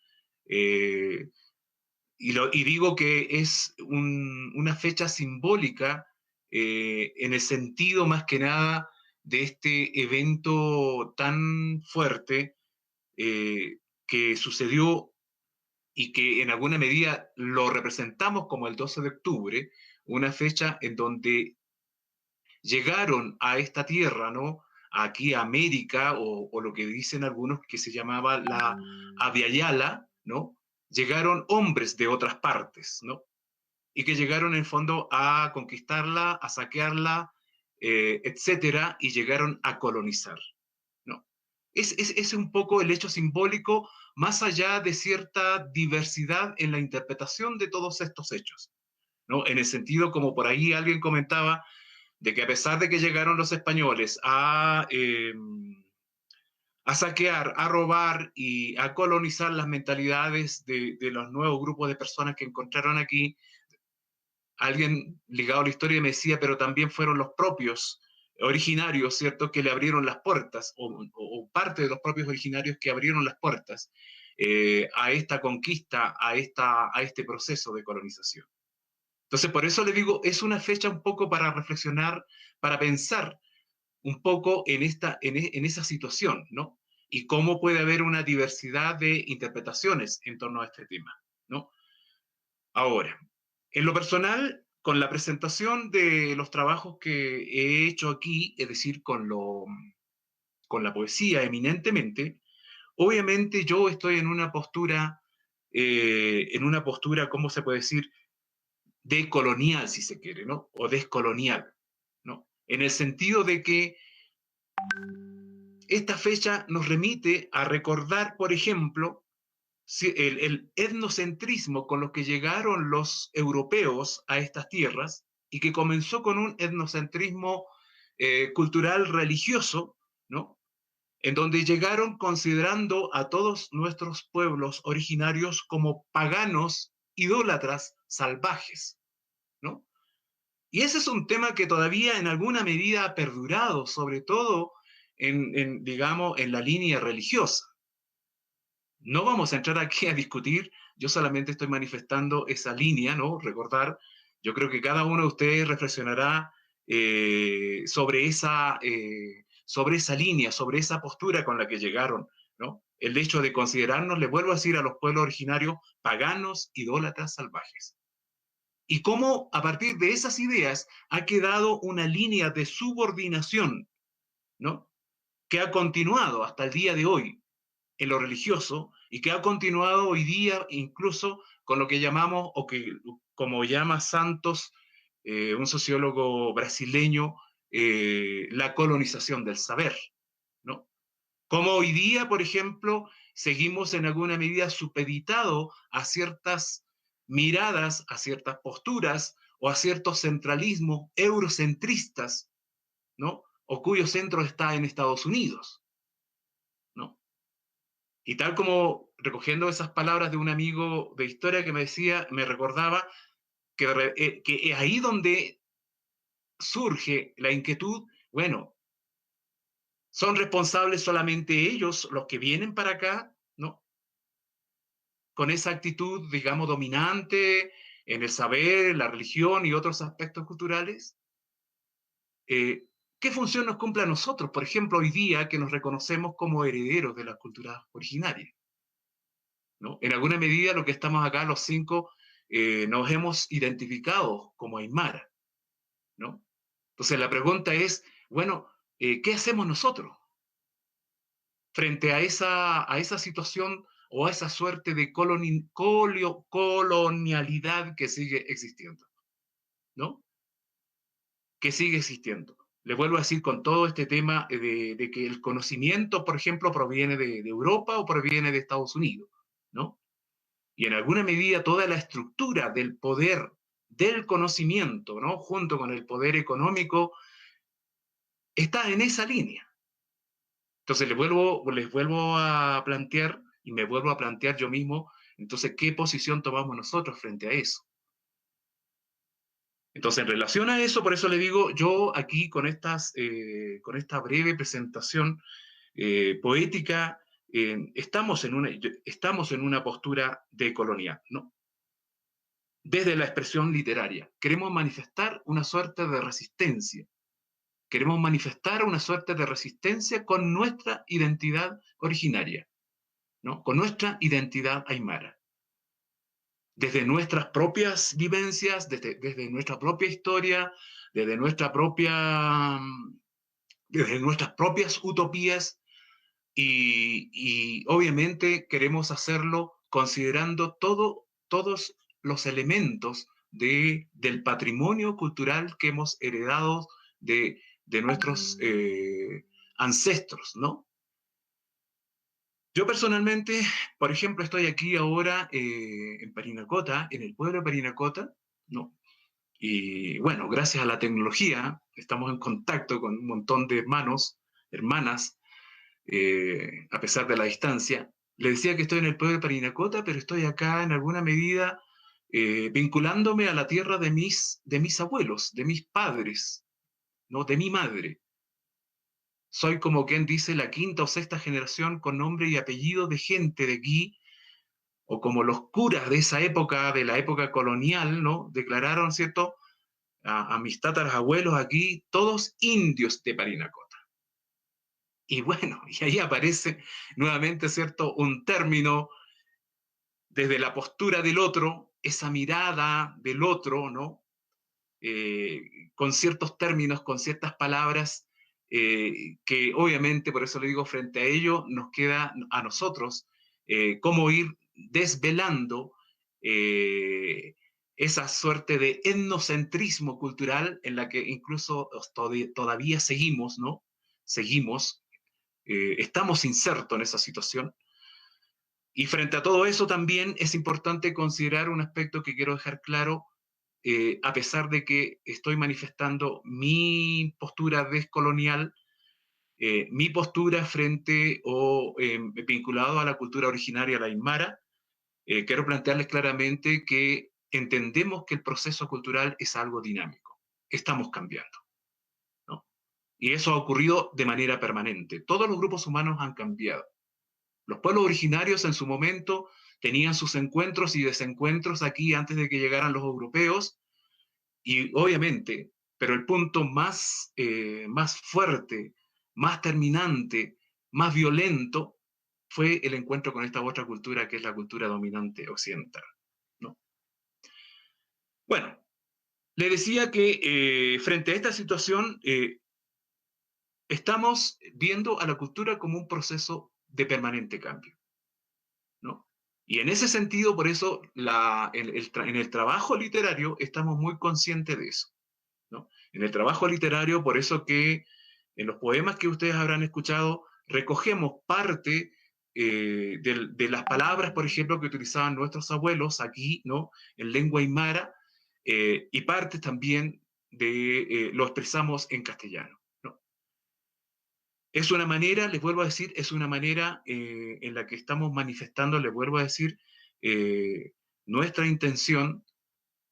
Y digo que es una fecha simbólica en el sentido más que nada de este evento tan fuerte que sucedió y que en alguna medida lo representamos como el 12 de octubre, una fecha en donde llegaron a esta tierra, ¿no? Aquí a América, o lo que dicen algunos que se llamaba la Abya-Yala, ¿no? Llegaron hombres de otras partes, ¿no? Y que llegaron en el fondo a conquistarla, a saquearla, etcétera, y llegaron a colonizar, ¿no? Es un poco el hecho simbólico, más allá de cierta diversidad en la interpretación de todos estos hechos, ¿no? En el sentido, como por ahí alguien comentaba, de que a pesar de que llegaron los españoles a saquear, a robar y a colonizar las mentalidades de los nuevos grupos de personas que encontraron aquí, alguien ligado a la historia me decía, pero también fueron los propios originarios, ¿cierto?, que le abrieron las puertas, o parte de los propios originarios que abrieron las puertas a esta conquista, a este proceso de colonización. Entonces, por eso le digo, es una fecha un poco para reflexionar, para pensar un poco en esa situación, ¿no? Y cómo puede haber una diversidad de interpretaciones en torno a este tema, ¿no? Ahora, en lo personal, con la presentación de los trabajos que he hecho aquí, es decir, con la poesía eminentemente, obviamente yo estoy en una postura, ¿cómo se puede decir?, decolonial, si se quiere, ¿no? O descolonial, ¿no? En el sentido de que esta fecha nos remite a recordar, por ejemplo, el etnocentrismo con lo que llegaron los europeos a estas tierras y que comenzó con un etnocentrismo cultural religioso, ¿no? En donde llegaron considerando a todos nuestros pueblos originarios como paganos, idólatras, salvajes, ¿no? Y ese es un tema que todavía en alguna medida ha perdurado, sobre todo digamos, en la línea religiosa. No vamos a entrar aquí a discutir, yo solamente estoy manifestando esa línea, ¿no? Recordar, yo creo que cada uno de ustedes reflexionará sobre esa línea, sobre esa postura con la que llegaron, ¿no? El hecho de considerarnos, le vuelvo a decir, a los pueblos originarios paganos, idólatras, salvajes. Y cómo a partir de esas ideas ha quedado una línea de subordinación, ¿no?, que ha continuado hasta el día de hoy en lo religioso y que ha continuado hoy día incluso con lo que llamamos, o que como llama Santos, un sociólogo brasileño, la colonización del saber, ¿no? Como hoy día, por ejemplo, seguimos en alguna medida supeditados a ciertas miradas, a ciertas posturas o a ciertos centralismos eurocentristas, ¿no?, o cuyo centro está en Estados Unidos, ¿no? Y tal como recogiendo esas palabras de un amigo de historia que me decía, me recordaba que es ahí donde surge la inquietud, bueno, ¿son responsables solamente ellos los que vienen para acá, ¿no?, con esa actitud, digamos, dominante en el saber, en la religión y otros aspectos culturales? ¿Qué función nos cumple a nosotros, por ejemplo, hoy día que nos reconocemos como herederos de las culturas originarias, ¿no? En alguna medida, lo que estamos acá, los 5, nos hemos identificado como Aymara, ¿no? Entonces, la pregunta es, bueno, ¿qué hacemos nosotros frente a esa situación o a esa suerte de colonialidad que sigue existiendo, ¿no? Que sigue existiendo. Le vuelvo a decir con todo este tema de que el conocimiento, por ejemplo, proviene de Europa o proviene de Estados Unidos, ¿no? Y en alguna medida toda la estructura del poder del conocimiento, ¿no?, junto con el poder económico, está en esa línea. Entonces les vuelvo a plantear, y me vuelvo a plantear yo mismo, entonces, ¿qué posición tomamos nosotros frente a eso? Entonces, en relación a eso, por eso le digo, yo aquí con esta breve presentación poética, estamos en una postura decolonial, ¿no? Desde la expresión literaria. Queremos manifestar una suerte de resistencia. Queremos manifestar una suerte de resistencia con nuestra identidad originaria, ¿no?, con nuestra identidad aymara. Desde nuestras propias vivencias, desde nuestra propia historia, desde nuestras propias utopías, y obviamente queremos hacerlo considerando todos los elementos del patrimonio cultural que hemos heredado de nuestros ancestros, ¿no? Yo personalmente, por ejemplo, estoy aquí ahora en Parinacota, en el pueblo de Parinacota, ¿no? Y bueno, gracias a la tecnología estamos en contacto con un montón de hermanos, hermanas, a pesar de la distancia. Le decía que estoy en el pueblo de Parinacota, pero estoy acá en alguna medida vinculándome a la tierra de mis abuelos, de mis padres, ¿no? De mi madre. Soy como quien dice la quinta o sexta generación con nombre y apellido de gente de aquí, o como los curas de esa época, de la época colonial, ¿no? Declararon, ¿cierto?, a mis tatarabuelos aquí, todos indios de Parinacota. Y bueno, y ahí aparece nuevamente, ¿cierto?, un término desde la postura del otro, esa mirada del otro, ¿no? Con ciertos términos, con ciertas palabras, que obviamente, por eso le digo, frente a ello, nos queda a nosotros cómo ir desvelando esa suerte de etnocentrismo cultural en la que incluso todavía seguimos, ¿no? Seguimos, estamos insertos en esa situación. Y frente a todo eso también es importante considerar un aspecto que quiero dejar claro, a pesar de que estoy manifestando mi postura descolonial, mi postura frente o vinculado a la cultura originaria, la aymara, quiero plantearles claramente que entendemos que el proceso cultural es algo dinámico, estamos cambiando, ¿no? Y eso ha ocurrido de manera permanente. Todos los grupos humanos han cambiado. Los pueblos originarios en su momento tenían sus encuentros y desencuentros aquí antes de que llegaran los europeos, y obviamente, pero el punto más fuerte, más terminante, más violento, fue el encuentro con esta otra cultura que es la cultura dominante occidental, ¿no? Bueno, le decía que frente a esta situación estamos viendo a la cultura como un proceso de permanente cambio, ¿no? Y en ese sentido, por eso, en el trabajo literario estamos muy conscientes de eso, ¿no? En el trabajo literario, por eso que en los poemas que ustedes habrán escuchado, recogemos parte de las palabras, por ejemplo, que utilizaban nuestros abuelos aquí, ¿no?, en lengua aymara, y parte también lo expresamos en castellano, ¿no? Es una manera, les vuelvo a decir, es una manera en la que estamos manifestando, les vuelvo a decir, nuestra intención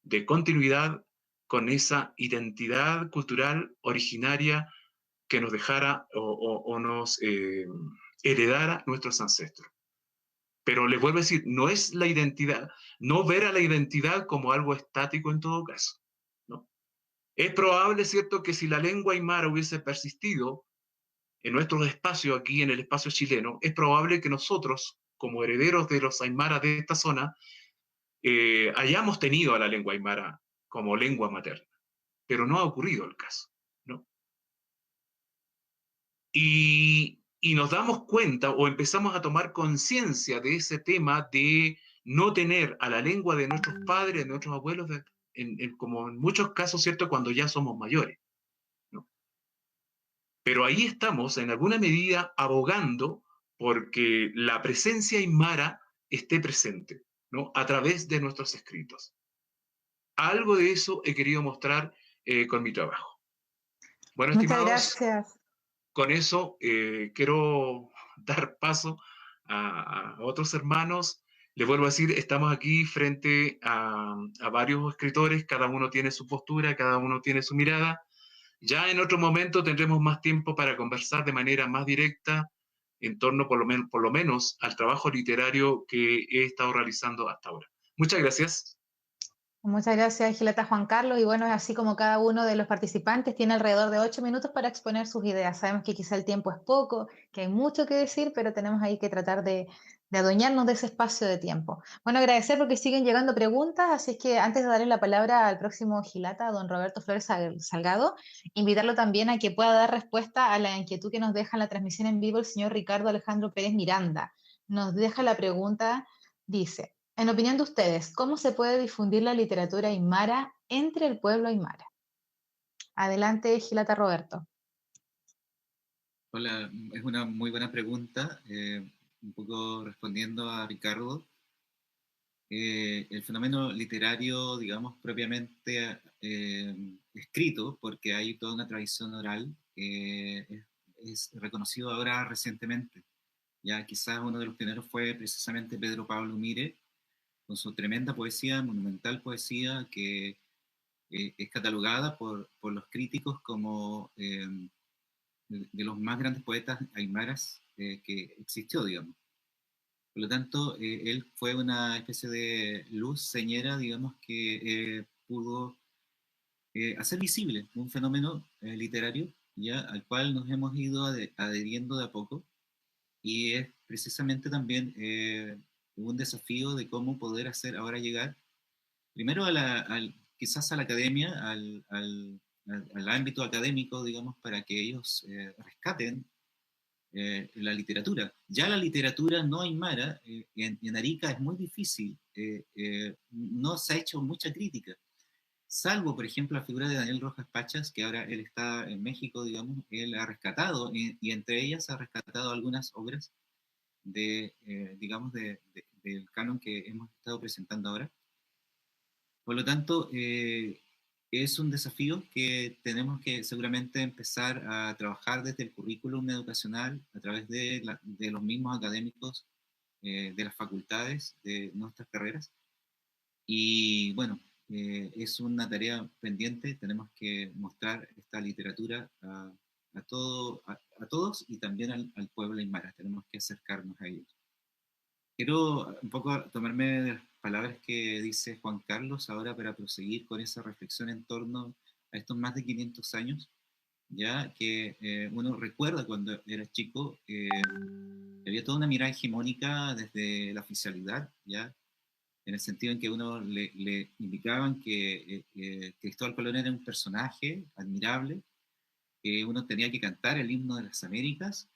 de continuidad con esa identidad cultural originaria que nos dejara o nos heredara nuestros ancestros. Pero les vuelvo a decir, no es la identidad, no ver a la identidad como algo estático en todo caso, ¿no? Es probable, ¿cierto?, que si la lengua aymara hubiese persistido en nuestro espacio aquí, en el espacio chileno, es probable que nosotros, como herederos de los aymaras de esta zona, hayamos tenido a la lengua aymara como lengua materna, pero no ha ocurrido el caso, ¿no? Y nos damos cuenta o empezamos a tomar conciencia de ese tema de no tener a la lengua de nuestros padres, de nuestros abuelos, como en muchos casos, ¿cierto?, cuando ya somos mayores, ¿no? Pero ahí estamos, en alguna medida, abogando porque la presencia aymara esté presente, ¿no?, a través de nuestros escritos. Algo de eso he querido mostrar con mi trabajo. Bueno, Muchas estimados, gracias. con eso quiero dar paso a otros hermanos. Les vuelvo a decir, estamos aquí frente a varios escritores, cada uno tiene su postura, cada uno tiene su mirada. Ya en otro momento tendremos más tiempo para conversar de manera más directa en torno por lo menos al trabajo literario que he estado realizando hasta ahora. Muchas gracias. Muchas gracias, Gileta Juan Carlos. Y bueno, es así como cada uno de los participantes tiene alrededor de 8 minutos para exponer sus ideas. Sabemos que quizá el tiempo es poco, que hay mucho que decir, pero tenemos ahí que tratar de adueñarnos de ese espacio de tiempo. Bueno, agradecer porque siguen llegando preguntas, así es que antes de darle la palabra al próximo Gilata, don Roberto Flores Salgado, invitarlo también a que pueda dar respuesta a la inquietud que nos deja en la transmisión en vivo el señor Ricardo Alejandro Pérez Miranda. Nos deja la pregunta, dice: en opinión de ustedes, ¿cómo se puede difundir la literatura aymara entre el pueblo aymara? Adelante, Gilata Roberto. Hola, es una muy buena pregunta. Un poco respondiendo a Ricardo, el fenómeno literario, digamos, propiamente escrito, porque hay toda una tradición oral, es reconocido ahora recientemente. Ya quizás uno de los pioneros fue precisamente Pedro Pablo Mire, con su tremenda poesía, monumental poesía, que es catalogada por los críticos como de los más grandes poetas aymaras que existió, digamos. Por lo tanto, él fue una especie de luz señera, digamos, que pudo hacer visible un fenómeno literario, ya, al cual nos hemos ido adheriendo de a poco, y es precisamente también un desafío de cómo poder hacer ahora llegar, primero quizás a la academia, al ámbito académico, digamos, para que ellos rescaten la literatura. Ya la literatura no aymara, en Arica es muy difícil, no se ha hecho mucha crítica, salvo, por ejemplo, la figura de Daniel Rojas Pachas, que ahora él está en México, digamos, él ha rescatado, y entre ellas ha rescatado algunas obras digamos, del canon que hemos estado presentando ahora. Por lo tanto, es un desafío que tenemos que seguramente empezar a trabajar desde el currículum educacional, a través de los mismos académicos, de las facultades, de nuestras carreras. Y bueno, es una tarea pendiente, tenemos que mostrar esta literatura a todos y también al pueblo aymara, tenemos que acercarnos a ellos. Quiero un poco tomarme de las palabras que dice Juan Carlos ahora para proseguir con esa reflexión en torno a estos más de 500 años, ya que uno recuerda cuando era chico, había toda una mirada hegemónica desde la oficialidad, ya, en el sentido en que uno le indicaban que Cristóbal Colón era un personaje admirable, que uno tenía que cantar el himno de las Américas,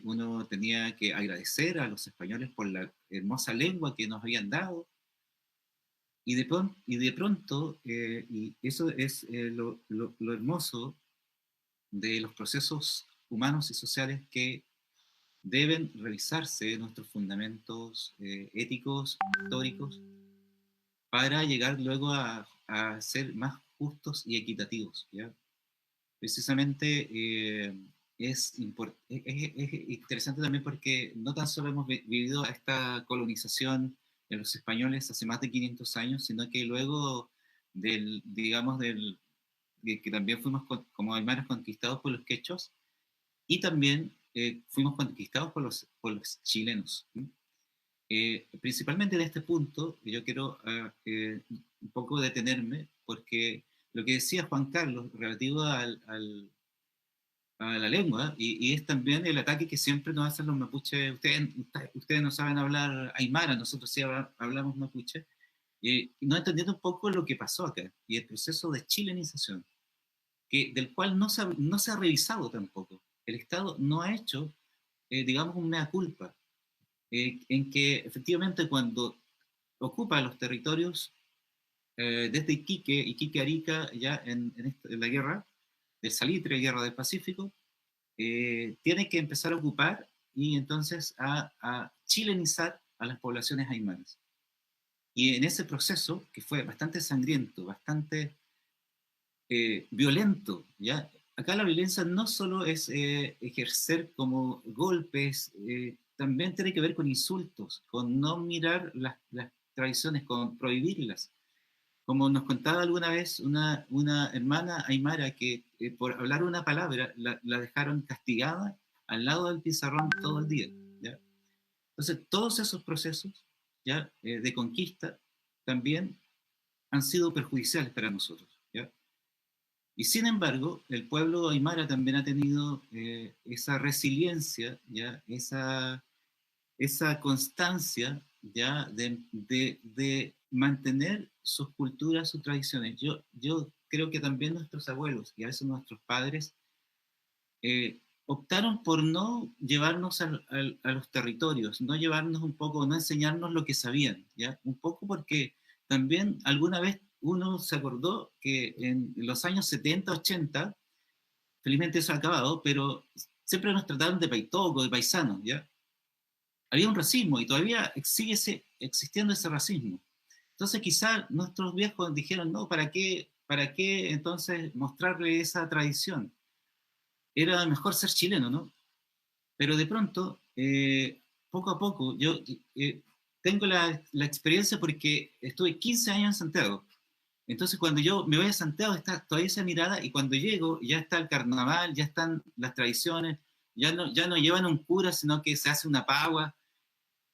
uno tenía que agradecer a los españoles por la hermosa lengua que nos habían dado, y de pronto y eso es lo hermoso de los procesos humanos y sociales que deben revisarse nuestros fundamentos éticos, históricos, para llegar luego a ser más justos y equitativos, ¿ya? Precisamente es interesante también porque no tan solo hemos vivido esta colonización de los españoles hace más de 500 años, sino que luego de que también fuimos como aymaras conquistados por los quechos, y también fuimos conquistados por los chilenos. Principalmente en este punto, yo quiero un poco detenerme, porque lo que decía Juan Carlos relativo a la lengua, y es también el ataque que siempre nos hacen los mapuches. Ustedes no saben hablar aymara, nosotros sí hablamos mapuche, y no entendiendo un poco lo que pasó acá, y el proceso de chilenización, del cual no se ha revisado tampoco. El Estado no ha hecho, digamos, un mea culpa, en que efectivamente cuando ocupa los territorios desde Iquique, Arica, ya en la guerra del Salitre, guerra del Pacífico, tiene que empezar a ocupar y entonces a chilenizar a las poblaciones aymaras. Y en ese proceso, que fue bastante sangriento, bastante violento, ¿ya? Acá la violencia no solo es ejercer como golpes, también tiene que ver con insultos, con no mirar las tradiciones, con prohibirlas. Como nos contaba alguna vez una hermana aymara que por hablar una palabra la dejaron castigada al lado del pizarrón todo el día, ¿ya? Entonces, todos esos procesos, ¿ya? De conquista también han sido perjudiciales para nosotros, ¿ya? Y sin embargo, el pueblo aymara también ha tenido esa resiliencia, ¿ya? Esa constancia, ¿ya? De mantener sus culturas, sus tradiciones. Yo creo que también nuestros abuelos y a veces nuestros padres optaron por no llevarnos a los territorios, no llevarnos un poco, no enseñarnos lo que sabían, ¿ya? Un poco porque también alguna vez uno se acordó que en los años 70, 80, felizmente eso ha acabado, pero siempre nos trataron de paitoco, de paisanos, ¿ya? Había un racismo y todavía sigue existiendo ese racismo. Entonces quizá nuestros viejos dijeron, no, ¿para qué entonces mostrarle esa tradición? Era mejor ser chileno, ¿no? Pero de pronto, poco a poco, tengo la experiencia porque estuve 15 años en Santiago. Entonces, cuando yo me voy a Santiago, está todavía esa mirada, y cuando llego, ya está el carnaval, ya están las tradiciones, ya no llevan un cura, sino que se hace una pagua.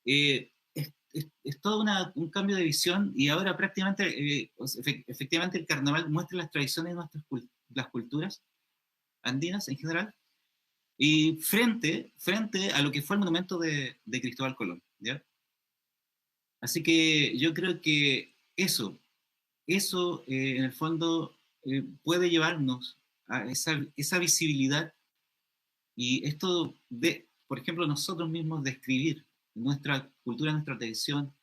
Es todo un cambio de visión, y ahora prácticamente, efectivamente, el carnaval muestra las tradiciones de las culturas andinas en general, y frente a lo que fue el monumento de Cristóbal Colón, ¿ya? Así que yo creo que eso en el fondo puede llevarnos a esa visibilidad, y esto de, por ejemplo, nosotros mismos describir nuestra cultura, nuestra tradición.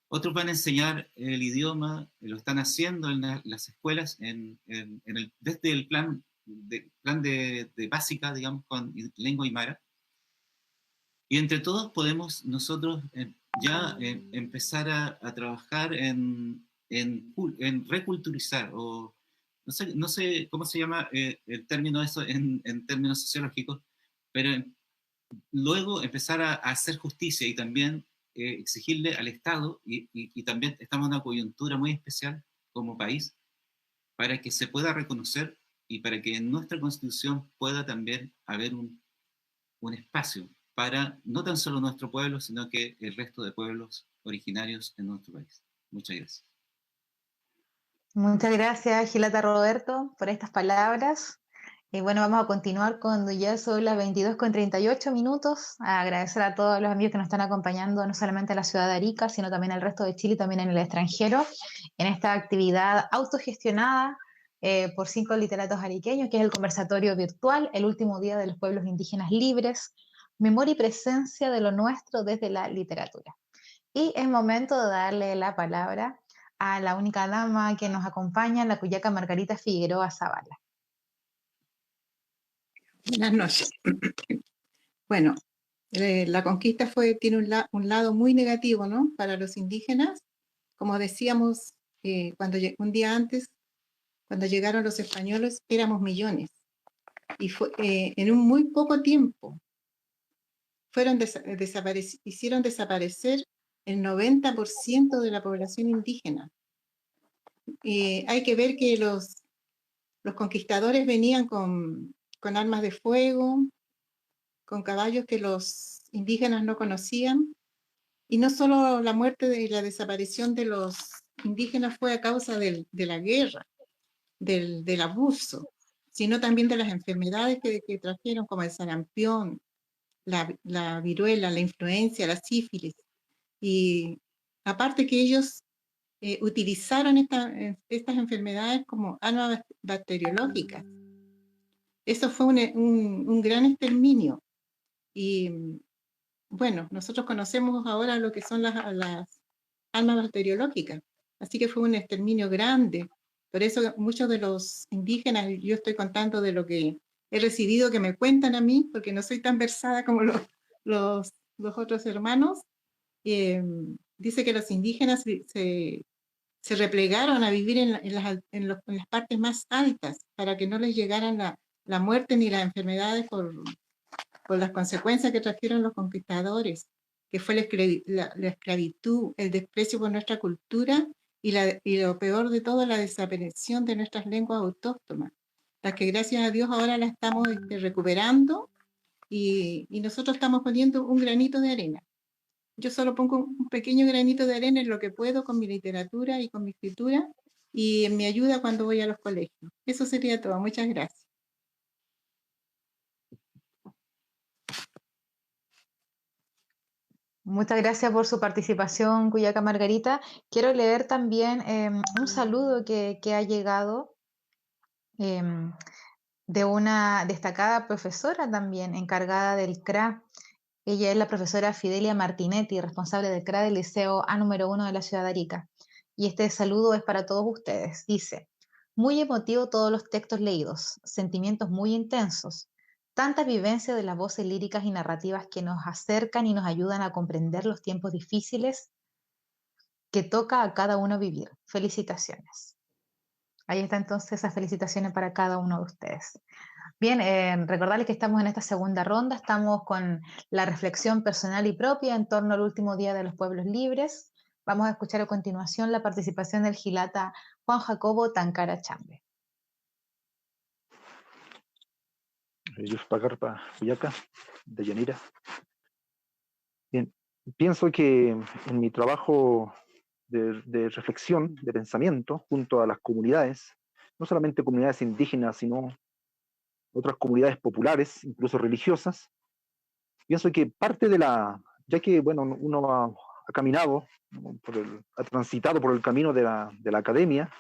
Otros van a enseñar el idioma, lo están haciendo en las escuelas, desde el plan de básica, digamos, con lengua aymara. Y entre todos podemos nosotros ya empezar a trabajar en reculturizar, o no sé cómo se llama el término eso en términos sociológicos, pero luego empezar a hacer justicia, y también exigirle al Estado, y también estamos en una coyuntura muy especial como país, para que se pueda reconocer, y para que en nuestra Constitución pueda también haber un espacio para no tan solo nuestro pueblo, sino que el resto de pueblos originarios en nuestro país. Muchas gracias. Muchas gracias, Gilata Roberto, por estas palabras. Y bueno, vamos a continuar cuando ya son las 22:38. A agradecer a todos los amigos que nos están acompañando, no solamente en la ciudad de Arica, sino también al resto de Chile y también en el extranjero, en esta actividad autogestionada por 5 literatos ariqueños, que es el conversatorio virtual, el último día de los pueblos indígenas libres, memoria y presencia de lo nuestro desde la literatura. Y es momento de darle la palabra a la única dama que nos acompaña, la cuyaca Margarita Figueroa Zavala. Buenas noches. Bueno, la conquista tiene un lado muy negativo, ¿no? Para los indígenas. Como decíamos, un día antes, cuando llegaron los españoles, éramos millones. Y en un muy poco tiempo hicieron desaparecer el 90% de la población indígena. Hay que ver que los conquistadores venían con armas de fuego, con caballos que los indígenas no conocían, y no solo la muerte y la desaparición de los indígenas fue a causa de la guerra, del abuso, sino también de las enfermedades que trajeron, como el sarampión, la viruela, la influenza, la sífilis. Y aparte que ellos utilizaron estas enfermedades como armas bacteriológicas. Eso fue un gran exterminio. Y bueno, nosotros conocemos ahora lo que son las armas bacteriológicas. Así que fue un exterminio grande. Por eso muchos de los indígenas, yo estoy contando de lo que he recibido, que me cuentan a mí, porque no soy tan versada como los otros hermanos. Dice que los indígenas se replegaron a vivir en las partes más altas para que no les llegaran la muerte ni las enfermedades por las consecuencias que trajeron los conquistadores, que fue la esclavitud, el desprecio por nuestra cultura y lo peor de todo, la desaparición de nuestras lenguas autóctonas, las que gracias a Dios ahora las estamos recuperando, y nosotros estamos poniendo un granito de arena. Yo solo pongo un pequeño granito de arena en lo que puedo con mi literatura y con mi escritura, y en mi ayuda cuando voy a los colegios. Eso sería todo. Muchas gracias. Muchas gracias por su participación, cuyaca Margarita. Quiero leer también un saludo que ha llegado eh, de una destacada profesora también, encargada del CRA. Ella es la profesora Fidelia Martinetti, responsable del CRA del Liceo A número 1 de la ciudad de Arica. Y este saludo es para todos ustedes. Dice: muy emotivo todos los textos leídos, sentimientos muy intensos, tantas vivencias de las voces líricas y narrativas que nos acercan y nos ayudan a comprender los tiempos difíciles que toca a cada uno vivir. Felicitaciones. Ahí está entonces esas felicitaciones para cada uno de ustedes. Bien, recordarles que estamos en esta segunda ronda, estamos con la reflexión personal y propia en torno al último día de los pueblos libres. Vamos a escuchar a continuación la participación del Gilata Juan Jacobo Tancara Chambe. Yuspacarpa Huyaca, de Yanira. Bien, pienso que en mi trabajo de reflexión, de pensamiento, junto a las comunidades, no solamente comunidades indígenas, sino otras comunidades populares, incluso religiosas, pienso que parte de ya que bueno, uno ha caminado, ha transitado por el camino de la academia,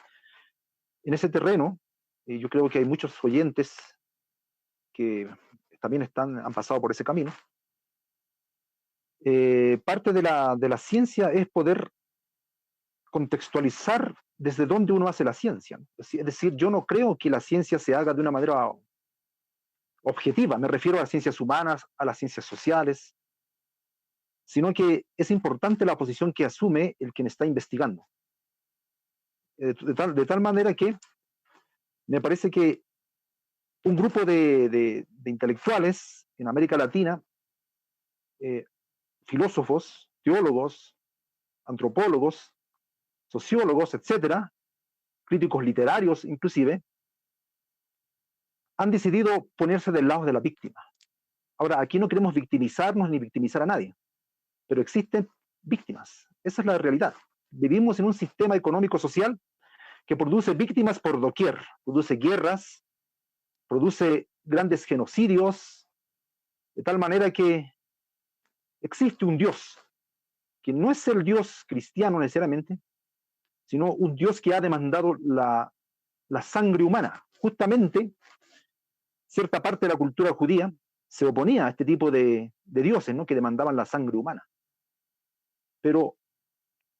en ese terreno, yo creo que hay muchos oyentes que también han pasado por ese camino. Parte de la ciencia es poder contextualizar desde dónde uno hace la ciencia. Es decir, yo no creo que la ciencia se haga de una manera objetiva, me refiero a las ciencias humanas, a las ciencias sociales, sino que es importante la posición que asume el quien está investigando. De tal manera que me parece que un grupo de intelectuales en América Latina, filósofos, teólogos, antropólogos, sociólogos, etcétera, críticos literarios inclusive, han decidido ponerse del lado de la víctima. Ahora, aquí no queremos victimizarnos ni victimizar a nadie, pero existen víctimas. Esa es la realidad. Vivimos en un sistema económico-social que produce víctimas por doquier, produce guerras, produce grandes genocidios, de tal manera que existe un Dios, que no es el Dios cristiano necesariamente, sino un Dios que ha demandado la sangre humana. Justamente, cierta parte de la cultura judía se oponía a este tipo de dioses, ¿no?, que demandaban la sangre humana. Pero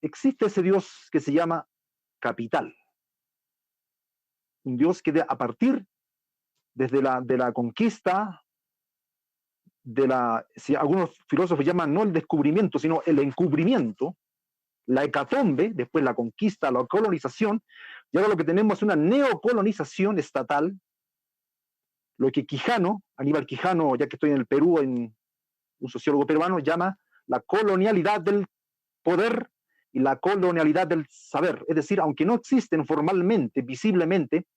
existe ese Dios que se llama capital. Un Dios que a partir desde de la conquista, si algunos filósofos llaman no el descubrimiento, sino el encubrimiento, la hecatombe, después la conquista, la colonización, y ahora lo que tenemos es una neocolonización estatal, lo que Aníbal Quijano, ya que estoy en el Perú, un sociólogo peruano, llama la colonialidad del poder y la colonialidad del saber. Es decir, aunque no existen formalmente, visiblemente,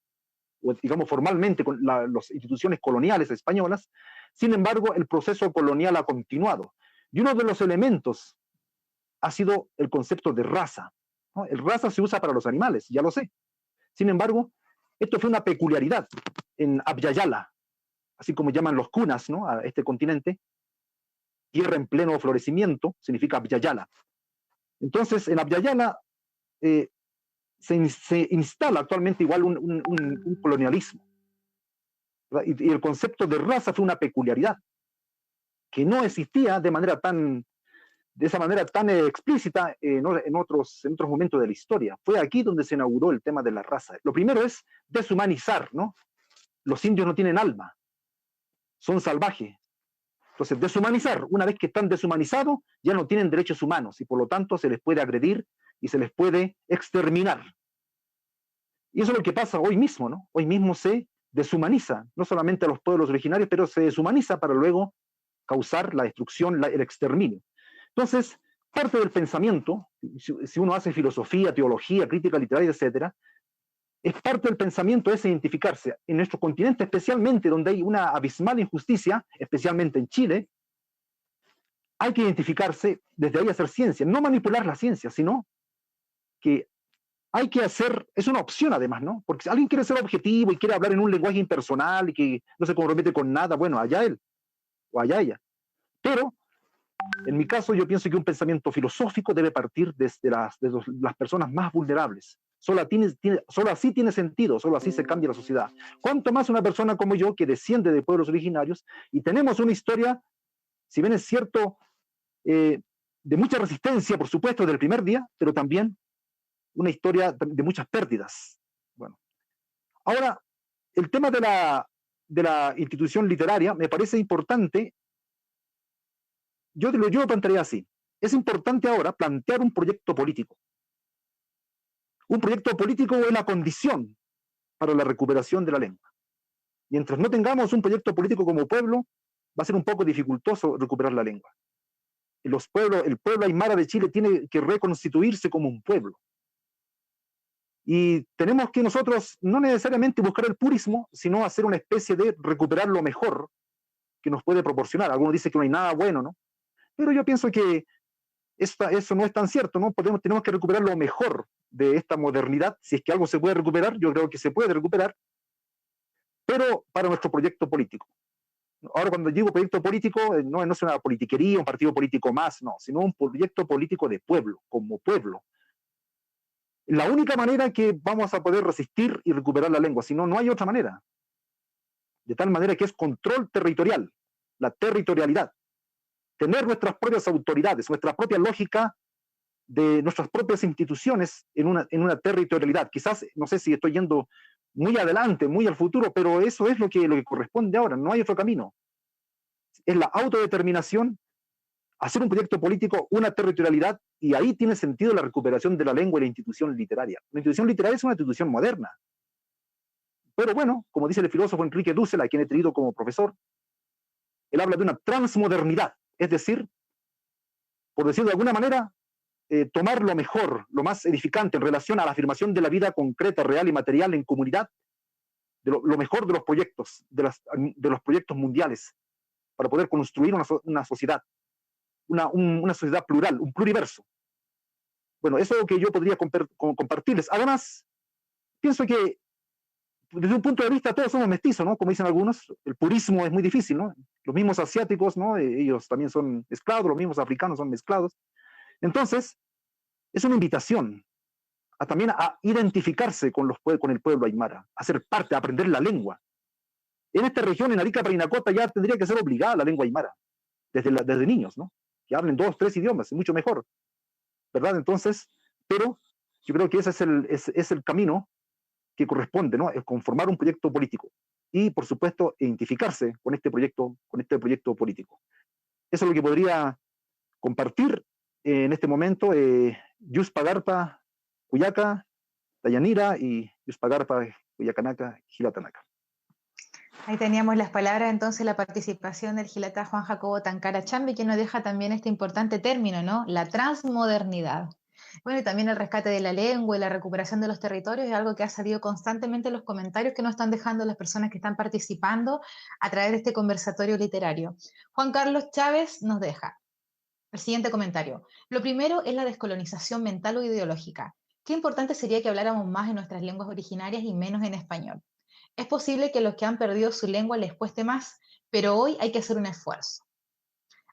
o digamos formalmente con las instituciones coloniales españolas, sin embargo, el proceso colonial ha continuado. Y uno de los elementos ha sido el concepto de raza, ¿no? El raza se usa para los animales, ya lo sé. Sin embargo, esto fue una peculiaridad en Abyayala, así como llaman los cunas, ¿no?, a este continente, tierra en pleno florecimiento, significa Abyayala. Entonces, en Abyayala se instala actualmente igual un colonialismo. Y el concepto de raza fue una peculiaridad que no existía de esa manera tan explícita en otros momentos de la historia. Fue aquí donde se inauguró el tema de la raza. Lo primero es deshumanizar, ¿no? Los indios no tienen alma, son salvajes. Entonces, deshumanizar, una vez que están deshumanizados, ya no tienen derechos humanos y por lo tanto se les puede agredir y se les puede exterminar. Y eso es lo que pasa hoy mismo, ¿no? Hoy mismo se deshumaniza, no solamente a los pueblos originarios, pero se deshumaniza para luego causar la destrucción, el exterminio. Entonces, parte del pensamiento, si uno hace filosofía, teología, crítica literaria, etcétera, es parte del pensamiento es identificarse. En nuestro continente, especialmente donde hay una abismal injusticia, especialmente en Chile, hay que identificarse, desde ahí hacer ciencia, no manipular la ciencia, sino que hay que hacer, es una opción además, ¿no? Porque si alguien quiere ser objetivo y quiere hablar en un lenguaje impersonal y que no se compromete con nada, bueno, allá él o allá ella. Pero, en mi caso, yo pienso que un pensamiento filosófico debe partir desde las personas más vulnerables. Solo así tiene sentido, solo así se cambia la sociedad. Cuanto más una persona como yo, que desciende de pueblos originarios, y tenemos una historia, si bien es cierto, de mucha resistencia, por supuesto, del primer día, pero también una historia de muchas pérdidas. Bueno, ahora, el tema de la institución literaria me parece importante. Yo lo plantearía así. Es importante ahora plantear un proyecto político. Un proyecto político es la condición para la recuperación de la lengua. mientras no tengamos un proyecto político como pueblo, va a ser un poco dificultoso recuperar la lengua. El pueblo aymara de Chile tiene que reconstituirse como un pueblo. Y tenemos que nosotros no necesariamente buscar el purismo, sino hacer una especie de recuperar lo mejor que nos puede proporcionar. Algunos dicen que no hay nada bueno, ¿no? Pero yo pienso que eso no es tan cierto, ¿no? Tenemos que recuperar lo mejor de esta modernidad. Si es que algo se puede recuperar, yo creo que se puede recuperar, pero para nuestro proyecto político. Ahora, cuando digo proyecto político, no es una politiquería, un partido político más, no, sino un proyecto político de pueblo, como pueblo. La única manera que vamos a poder resistir y recuperar la lengua, si no, no hay otra manera. De tal manera que es control territorial, la territorialidad. Tener nuestras propias autoridades, nuestra propia lógica de nuestras propias instituciones en una territorialidad. Quizás, no sé si estoy yendo muy adelante, muy al futuro, pero eso es lo que corresponde ahora, no hay otro camino. Es la autodeterminación, hacer un proyecto político, una territorialidad, y ahí tiene sentido la recuperación de la lengua y la institución literaria. La institución literaria es una institución moderna. Pero bueno, como dice el filósofo Enrique Dussel, a quien he tenido como profesor, él habla de una transmodernidad, es decir, por decirlo de alguna manera, tomar lo mejor, lo más edificante en relación a la afirmación de la vida concreta, real y material en comunidad, de lo mejor de los proyectos, de los proyectos mundiales, para poder construir una sociedad, una sociedad plural, un pluriverso. Bueno, eso es lo que yo podría compartirles. Además, pienso que desde un punto de vista todos somos mestizos, ¿no? Como dicen algunos, el purismo es muy difícil, ¿no? Los mismos asiáticos, ¿no? Ellos también son mezclados, los mismos africanos son mezclados. Entonces, es una invitación también a identificarse con el pueblo aymara, a ser parte, a aprender la lengua. En esta región, en Arica, Parinacota, ya tendría que ser obligada la lengua aymara, desde niños, ¿no? Que hablen 2, 3 idiomas, es mucho mejor, ¿verdad? Entonces, pero yo creo que ese es el camino que corresponde, ¿no? Es conformar un proyecto político y, por supuesto, identificarse con este proyecto político. Eso es lo que podría compartir en este momento. Yuspagarpa, Cuyaca, Dayanira y Yuspagarpa, Cuyacanaca, Gilatanaka. Ahí teníamos las palabras, entonces, la participación del gilata Juan Jacobo Tancara Chambi, que nos deja también este importante término, ¿no? La transmodernidad. Bueno, y también el rescate de la lengua y la recuperación de los territorios es algo que ha salido constantemente en los comentarios que nos están dejando las personas que están participando a través de este conversatorio literario. Juan Carlos Chávez nos deja el siguiente comentario. Lo primero es la descolonización mental o ideológica. Qué importante sería que habláramos más en nuestras lenguas originarias y menos en español. Es posible que a los que han perdido su lengua les cueste más, pero hoy hay que hacer un esfuerzo.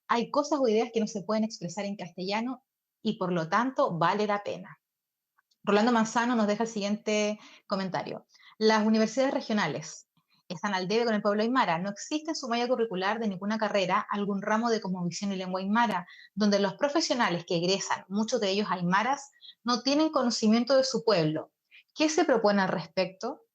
Hay cosas o ideas que no se pueden expresar en castellano y por lo tanto vale la pena. Rolando Manzano nos deja el siguiente comentario. Las universidades regionales están al debe con el pueblo aymara. No existe en su malla curricular de ninguna carrera algún ramo de cosmovisión y lengua aymara, donde los profesionales que egresan, muchos de ellos aymaras, no tienen conocimiento de su pueblo. ¿Qué se propone al respecto?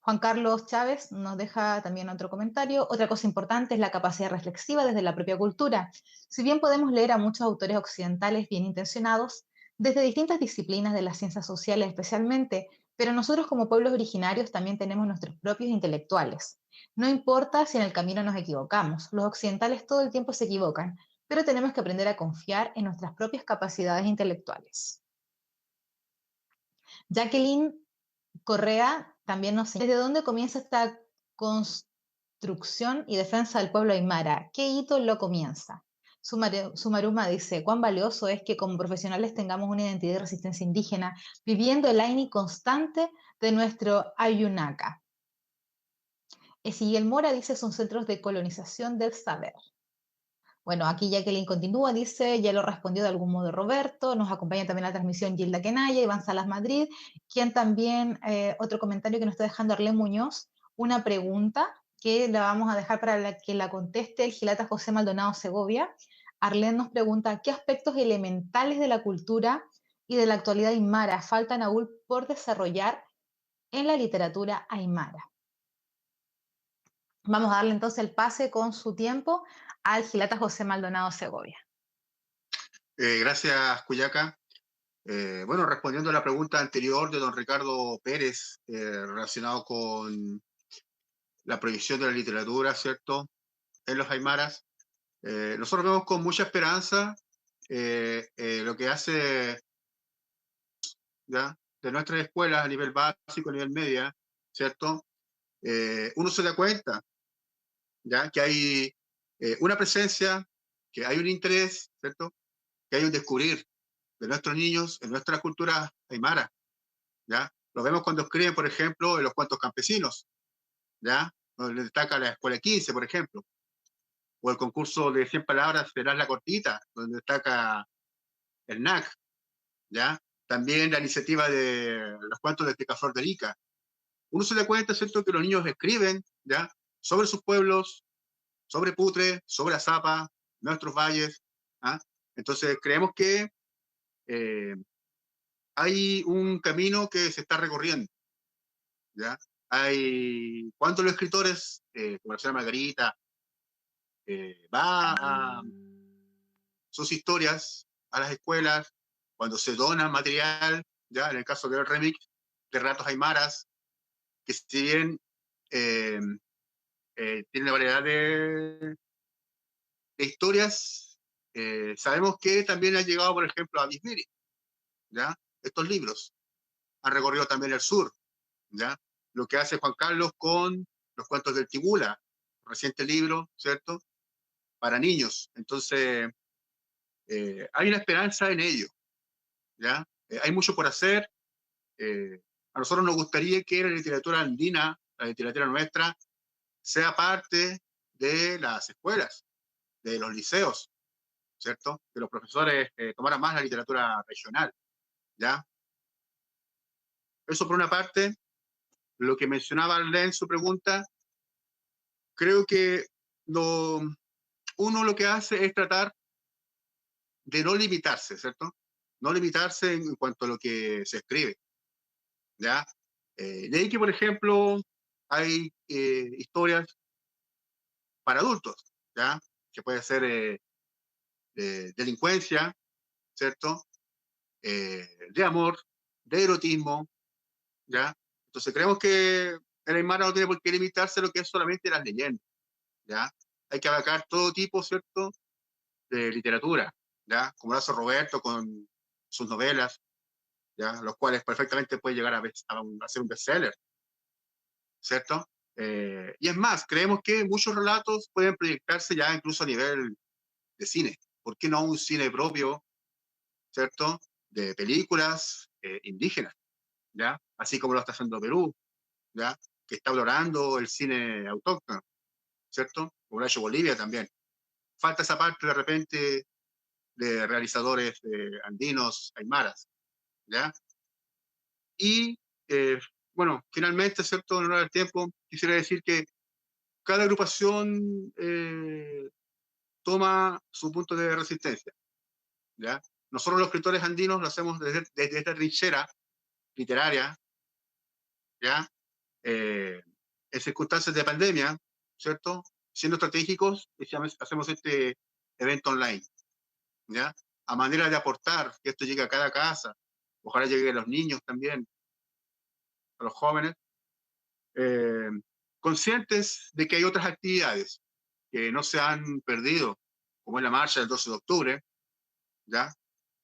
Juan Carlos Chávez nos deja también otro comentario. Otra cosa importante es la capacidad reflexiva desde la propia cultura. Si bien podemos leer a muchos autores occidentales bien intencionados, desde distintas disciplinas de las ciencias sociales especialmente, pero nosotros como pueblos originarios también tenemos nuestros propios intelectuales. No importa si en el camino nos equivocamos, los occidentales todo el tiempo se equivocan, pero tenemos que aprender a confiar en nuestras propias capacidades intelectuales. Jacqueline Correa también nos dice, ¿desde dónde comienza esta construcción y defensa del pueblo aymara? ¿Qué hito lo comienza? Sumaruma dice, cuán valioso es que como profesionales tengamos una identidad de resistencia indígena, viviendo el AINI constante de nuestro Ayunaca. Esiel Mora dice, son centros de colonización del saber. Bueno, aquí Jacqueline continúa, dice, ya lo respondió de algún modo Roberto, nos acompaña también la transmisión Gilda Kenaya, Iván Salas Madrid, quien también, otro comentario que nos está dejando Arlene Muñoz, una pregunta que la vamos a dejar para que la conteste el gilata José Maldonado Segovia. Arlene nos pregunta, ¿qué aspectos elementales de la cultura y de la actualidad aymara faltan aún por desarrollar en la literatura aymara? Vamos a darle entonces el pase con su tiempo al gilata José Maldonado Segovia. Gracias, Cuyaca. Bueno, respondiendo a la pregunta anterior de don Ricardo Pérez, relacionado con la prohibición de la literatura, ¿cierto?, en los aymaras. Nosotros vemos con mucha esperanza lo que hace, ¿ya?, de nuestras escuelas a nivel básico, a nivel media, ¿cierto? Uno se da cuenta, ¿ya?, que hay una presencia, que hay un interés, ¿cierto?, que hay un descubrir de nuestros niños en nuestra cultura aymara, ¿ya? Lo vemos cuando escriben, por ejemplo, en los cuentos campesinos, ¿ya?, donde destaca la Escuela 15, por ejemplo, o el concurso de 100 palabras será la cortita, donde destaca el NAC, ¿ya? También la iniciativa de los cuentos de Picaflor de Arica. Uno se da cuenta, ¿cierto?, que los niños escriben, ¿ya?, sobre sus pueblos, sobre Putre, sobre Azapa, nuestros valles, ¿ah? Entonces creemos que hay un camino que se está recorriendo, ¿ya? Cuando los escritores, como la señora Margarita, va a sus historias a las escuelas, cuando se dona material, ya en el caso del remix de Relatos Aymaras, que si bien eh, tiene una variedad de historias, sabemos que también han llegado, por ejemplo, a Bisbiri, ¿ya? Estos libros han recorrido también el sur, ¿ya? Lo que hace Juan Carlos con los cuentos del Tibula, reciente libro, ¿cierto?, para niños. Entonces, hay una esperanza en ello, ¿ya? Hay mucho por hacer. A nosotros nos gustaría que la literatura andina, la literatura nuestra, sea parte de las escuelas, de los liceos, ¿cierto? Que los profesores tomaran más la literatura regional, ¿ya? Eso por una parte. Lo que mencionaba Arlene en su pregunta, creo que uno lo que hace es tratar de no limitarse, ¿cierto? No limitarse en cuanto a lo que se escribe, ¿ya? De ahí que, por ejemplo, hay historias para adultos, ¿ya? Que puede ser delincuencia, ¿cierto? De amor, de erotismo, ¿ya? Entonces creemos que el Aymara no tiene por qué limitarse a lo que es solamente las leyendas, ¿ya? Hay que abarcar todo tipo, ¿cierto?, de literatura, ¿ya? Como lo hace Roberto con sus novelas, ¿ya?, los cuales perfectamente puede llegar a ser un bestseller, ¿cierto? Y es más, creemos que muchos relatos pueden proyectarse ya incluso a nivel de cine. ¿Por qué no un cine propio, ¿cierto?, de películas indígenas, ¿ya? Así como lo está haciendo Perú, ¿ya?, que está valorando el cine autóctono, ¿cierto? Como lo ha hecho Bolivia también. Falta esa parte de repente de realizadores andinos, aymaras, ¿ya? Y, bueno, finalmente, ¿cierto?, en honor al tiempo, quisiera decir que cada agrupación toma su punto de resistencia, ¿ya? Nosotros los escritores andinos lo hacemos desde esta trinchera literaria, ¿ya? En circunstancias de pandemia, ¿cierto? Siendo estratégicos, hacemos este evento online, ¿ya? A manera de aportar que esto llegue a cada casa, ojalá llegue a los niños también, a los jóvenes, eh, conscientes de que hay otras actividades que no se han perdido, como es la marcha del 12 de octubre, ¿ya?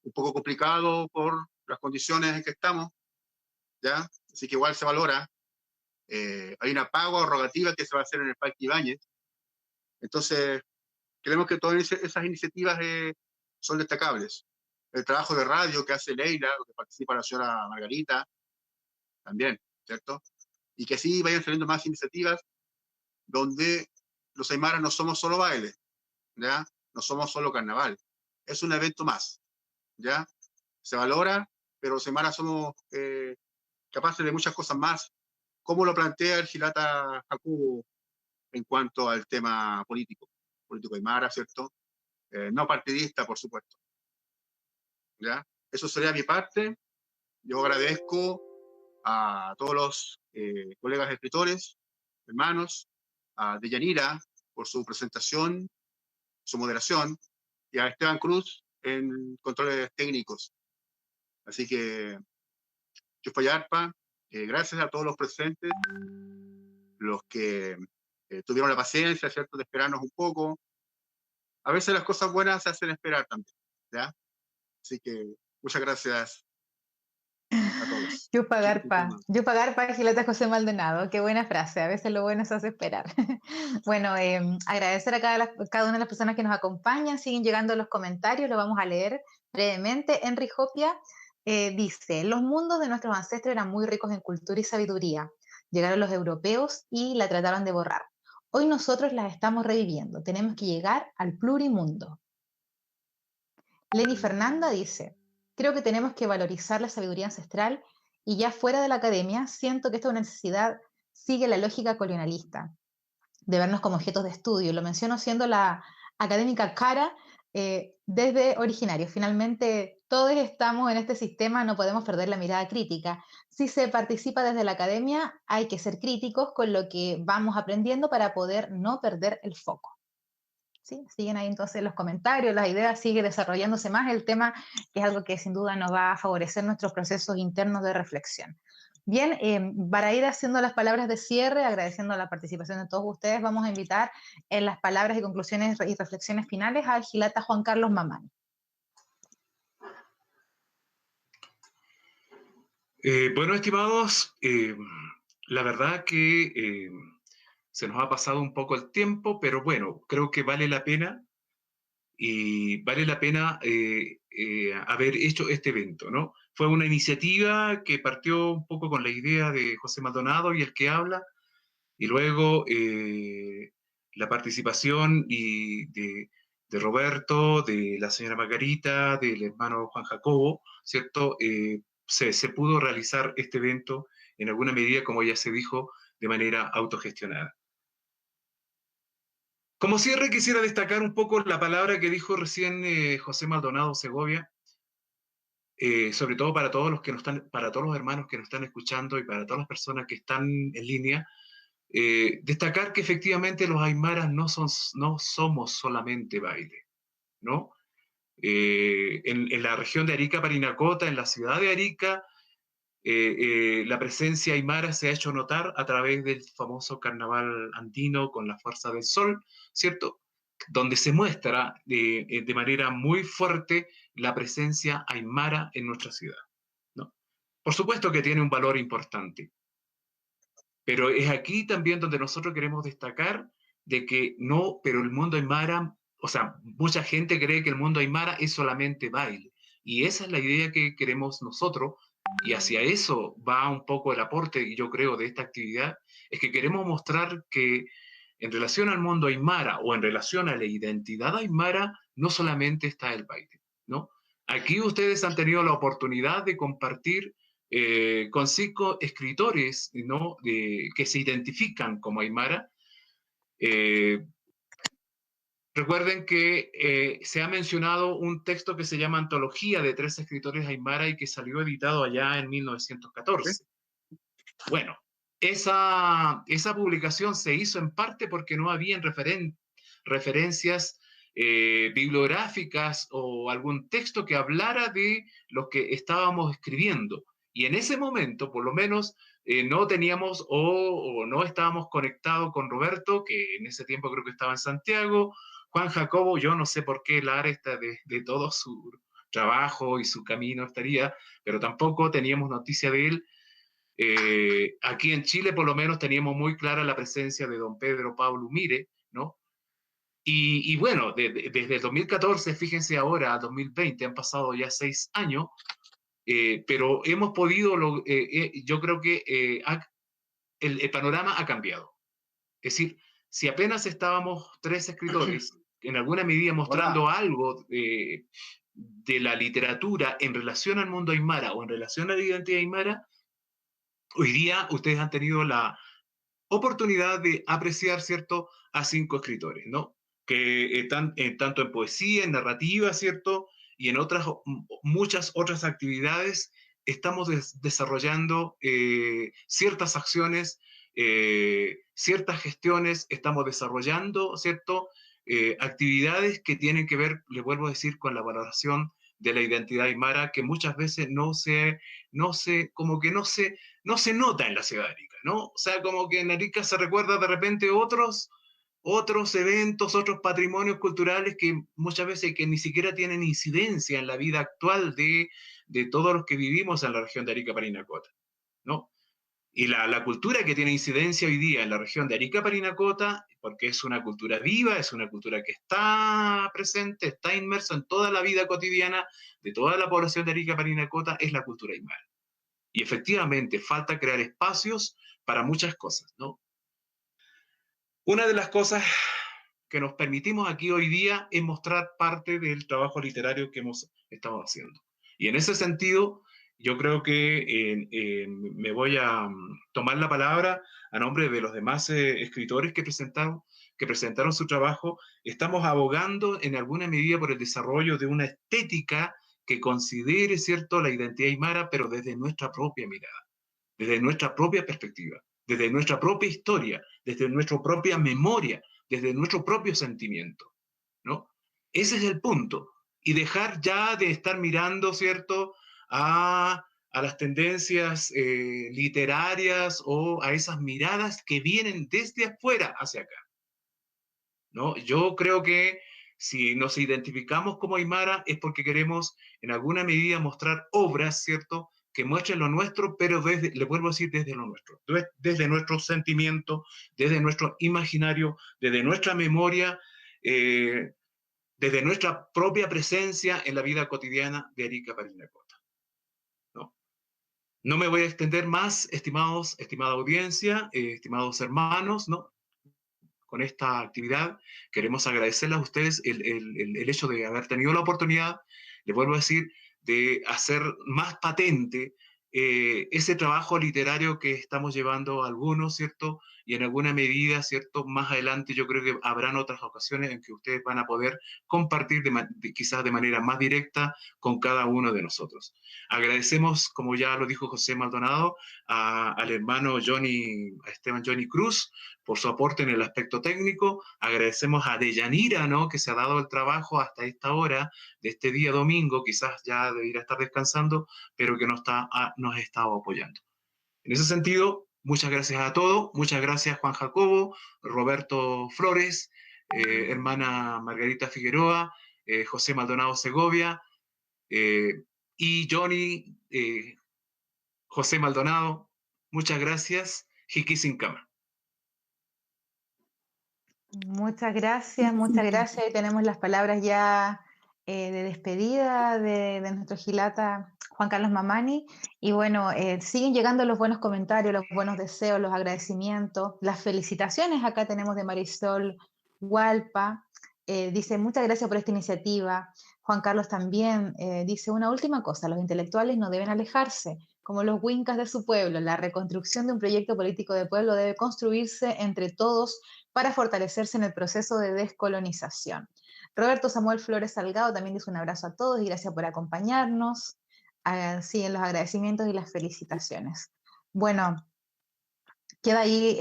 Un poco complicado por las condiciones en que estamos, ¿ya? Así que igual se valora. Hay una pago rogativa que se va a hacer en el Parque Ibáñez. Entonces, creemos que todas esas iniciativas son destacables. El trabajo de radio que hace Leila, donde participa la señora Margarita, también, ¿cierto? Y que así vayan saliendo más iniciativas donde los aymaras no somos solo baile, ¿ya? No somos solo carnaval. Es un evento más, ¿ya? Se valora, pero los aymaras somos capaces de muchas cosas más, como lo plantea el Gilata Jacubo en cuanto al tema político aymara, ¿cierto? No partidista, por supuesto, ¿ya? Eso sería mi parte. Yo agradezco a todos los colegas escritores, hermanos, a Deyanira por su presentación, su moderación, y a Esteban Cruz en controles técnicos. Así que, Chupayarpa, gracias a todos los presentes los que tuvieron la paciencia, ¿cierto?, de esperarnos un poco. A veces las cosas buenas se hacen esperar también, ¿ya? Así que muchas gracias a todos. Yupa Garpa, Gileta José Maldonado. Qué buena frase. A veces lo bueno se hace esperar. Bueno, agradecer a cada una de las personas que nos acompañan. Siguen llegando los comentarios, lo vamos a leer brevemente. Henry Hopia dice: los mundos de nuestros ancestros eran muy ricos en cultura y sabiduría. Llegaron los europeos y la trataron de borrar. Hoy nosotros las estamos reviviendo. Tenemos que llegar al plurimundo. Lenny Fernanda dice: creo que tenemos que valorizar la sabiduría ancestral y ya fuera de la academia siento que esta necesidad sigue la lógica colonialista de vernos como objetos de estudio. Lo menciono siendo la académica cara desde originario. Finalmente, todos estamos en este sistema, no podemos perder la mirada crítica. Si se participa desde la academia, hay que ser críticos con lo que vamos aprendiendo para poder no perder el foco. ¿Sí? Siguen ahí entonces los comentarios, las ideas, sigue desarrollándose más el tema, que es algo que sin duda nos va a favorecer nuestros procesos internos de reflexión. Bien, para ir haciendo las palabras de cierre, agradeciendo la participación de todos ustedes, vamos a invitar en las palabras y conclusiones y reflexiones finales al Gilata Juan Carlos Mamani. Bueno, estimados, la verdad que se nos ha pasado un poco el tiempo, pero bueno, creo que vale la pena haber hecho este evento, ¿no? Fue una iniciativa que partió un poco con la idea de José Maldonado y el que habla, y luego la participación de Roberto, de la señora Margarita, del hermano Juan Jacobo, ¿cierto? Se pudo realizar este evento en alguna medida, como ya se dijo, de manera autogestionada. Como cierre quisiera destacar un poco la palabra que dijo recién José Maldonado Segovia, sobre todo para todos los que nos están, para todos los hermanos que nos están escuchando y para todas las personas que están en línea, destacar que efectivamente los aymaras no somos solamente baile, ¿no? En la región de Arica, Parinacota, en la ciudad de Arica, la presencia aymara se ha hecho notar a través del famoso carnaval andino con la fuerza del sol, ¿cierto? Donde se muestra de manera muy fuerte la presencia aymara en nuestra ciudad, ¿no? Por supuesto que tiene un valor importante, pero es aquí también donde nosotros queremos destacar de que no, pero el mundo aymara, o sea, mucha gente cree que el mundo aymara es solamente baile, y esa es la idea que queremos nosotros, y hacia eso va un poco el aporte, yo creo, de esta actividad, es que queremos mostrar que en relación al mundo aymara o en relación a la identidad aymara, no solamente está el baile, ¿no? Aquí ustedes han tenido la oportunidad de compartir con 5 escritores, ¿no? Que se identifican como aymara. Recuerden que se ha mencionado un texto que se llama Antología de 3 escritores aymara y que salió editado allá en 1914. Bueno, esa publicación se hizo en parte porque no habían referencias bibliográficas o algún texto que hablara de lo que estábamos escribiendo. Y en ese momento, por lo menos, no teníamos o no estábamos conectados con Roberto, que en ese tiempo creo que estaba en Santiago, Juan Jacobo, yo no sé por qué la aresta de todo su trabajo y su camino estaría, pero tampoco teníamos noticia de él. Aquí en Chile, por lo menos, teníamos muy clara la presencia de don Pedro Pablo Mire, ¿no? Y bueno, desde el 2014, fíjense ahora, a 2020, han pasado ya 6 años, pero hemos podido, yo creo que el panorama ha cambiado. Es decir, si apenas estábamos 3 escritores, en alguna medida mostrando algo de la literatura en relación al mundo aymara o en relación a la identidad aymara, hoy día ustedes han tenido la oportunidad de apreciar, ¿cierto?, a 5 escritores, ¿no? Que están tanto en poesía, en narrativa, ¿cierto?, y en muchas otras actividades estamos desarrollando ciertas acciones, ciertas gestiones, estamos desarrollando, ¿cierto?, actividades que tienen que ver, le vuelvo a decir, con la valoración de la identidad aymara, que muchas veces no se no se nota en la ciudad de Arica, ¿no? O sea, como que en Arica se recuerda de repente otros eventos, otros patrimonios culturales que muchas veces que ni siquiera tienen incidencia en la vida actual de todos los que vivimos en la región de Arica, Parinacota, ¿no? Y la cultura que tiene incidencia hoy día en la región de Arica, Parinacota, porque es una cultura viva, es una cultura que está presente, está inmersa en toda la vida cotidiana de toda la población de Arica, Parinacota, es la cultura aymara. Y efectivamente falta crear espacios para muchas cosas, ¿no? Una de las cosas que nos permitimos aquí hoy día es mostrar parte del trabajo literario que hemos estado haciendo. Y en ese sentido, yo creo que me voy a tomar la palabra a nombre de los demás escritores que presentaron su trabajo. Estamos abogando en alguna medida por el desarrollo de una estética que considere, ¿cierto?, la identidad aymara, pero desde nuestra propia mirada, desde nuestra propia perspectiva, desde nuestra propia historia, desde nuestra propia memoria, desde nuestro propio sentimiento, ¿no? Ese es el punto. Y dejar ya de estar mirando, ¿cierto?, a las tendencias literarias o a esas miradas que vienen desde afuera hacia acá, ¿no? Yo creo que si nos identificamos como aymara es porque queremos en alguna medida mostrar obras, ¿cierto?, que muestren lo nuestro, pero desde, le vuelvo a decir, desde lo nuestro, desde nuestro sentimiento, desde nuestro imaginario, desde nuestra memoria, desde nuestra propia presencia en la vida cotidiana de Arica, Parinacota, ¿no? No me voy a extender más, estimada audiencia, estimados hermanos, ¿no? Con esta actividad queremos agradecerles a ustedes el hecho de haber tenido la oportunidad, les vuelvo a decir, de hacer más patente ese trabajo literario que estamos llevando algunos, ¿cierto? Y en alguna medida, ¿cierto? Más adelante yo creo que habrán otras ocasiones en que ustedes van a poder compartir quizás de manera más directa con cada uno de nosotros. Agradecemos, como ya lo dijo José Maldonado, al hermano a Esteban Johnny Cruz, por su aporte en el aspecto técnico. Agradecemos a Deyanira, ¿no?, que se ha dado el trabajo hasta esta hora de este día domingo, quizás ya debería estar descansando, pero que nos ha estado apoyando. En ese sentido, muchas gracias a todos, muchas gracias Juan Jacobo, Roberto Flores, hermana Margarita Figueroa, José Maldonado Segovia, y Johnny, José Maldonado, muchas gracias, Jiki Sin Cama. Muchas gracias, muchas gracias. Y tenemos las palabras ya de despedida de nuestro Gilata Juan Carlos Mamani. Y bueno, siguen llegando los buenos comentarios, los buenos deseos, los agradecimientos, las felicitaciones. Acá tenemos de Marisol Hualpa. Dice, muchas gracias por esta iniciativa. Juan Carlos también dice, una última cosa, los intelectuales no deben alejarse, como los huincas de su pueblo. La reconstrucción de un proyecto político de pueblo debe construirse entre todos para fortalecerse en el proceso de descolonización. Roberto Samuel Flores Salgado también dice un abrazo a todos y gracias por acompañarnos. Siguen los agradecimientos y las felicitaciones. Bueno, queda ahí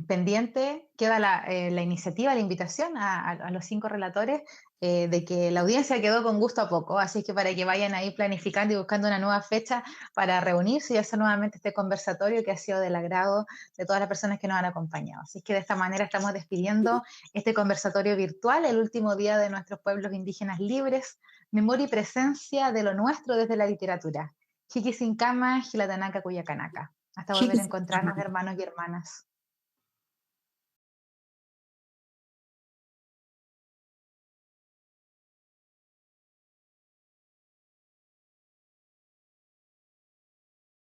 pendiente, queda la iniciativa, la invitación a los 5 relatores de que la audiencia quedó con gusto a poco, así que para que vayan ahí planificando y buscando una nueva fecha para reunirse y hacer nuevamente este conversatorio que ha sido del agrado de todas las personas que nos han acompañado. Así que de esta manera estamos despidiendo este conversatorio virtual, el último día de nuestros pueblos indígenas libres, memoria y presencia de lo nuestro desde la literatura. Jiki Sin Cama, Gilatanaka, Cuyacanaca. Hasta volver a encontrarnos, hermanos y hermanas.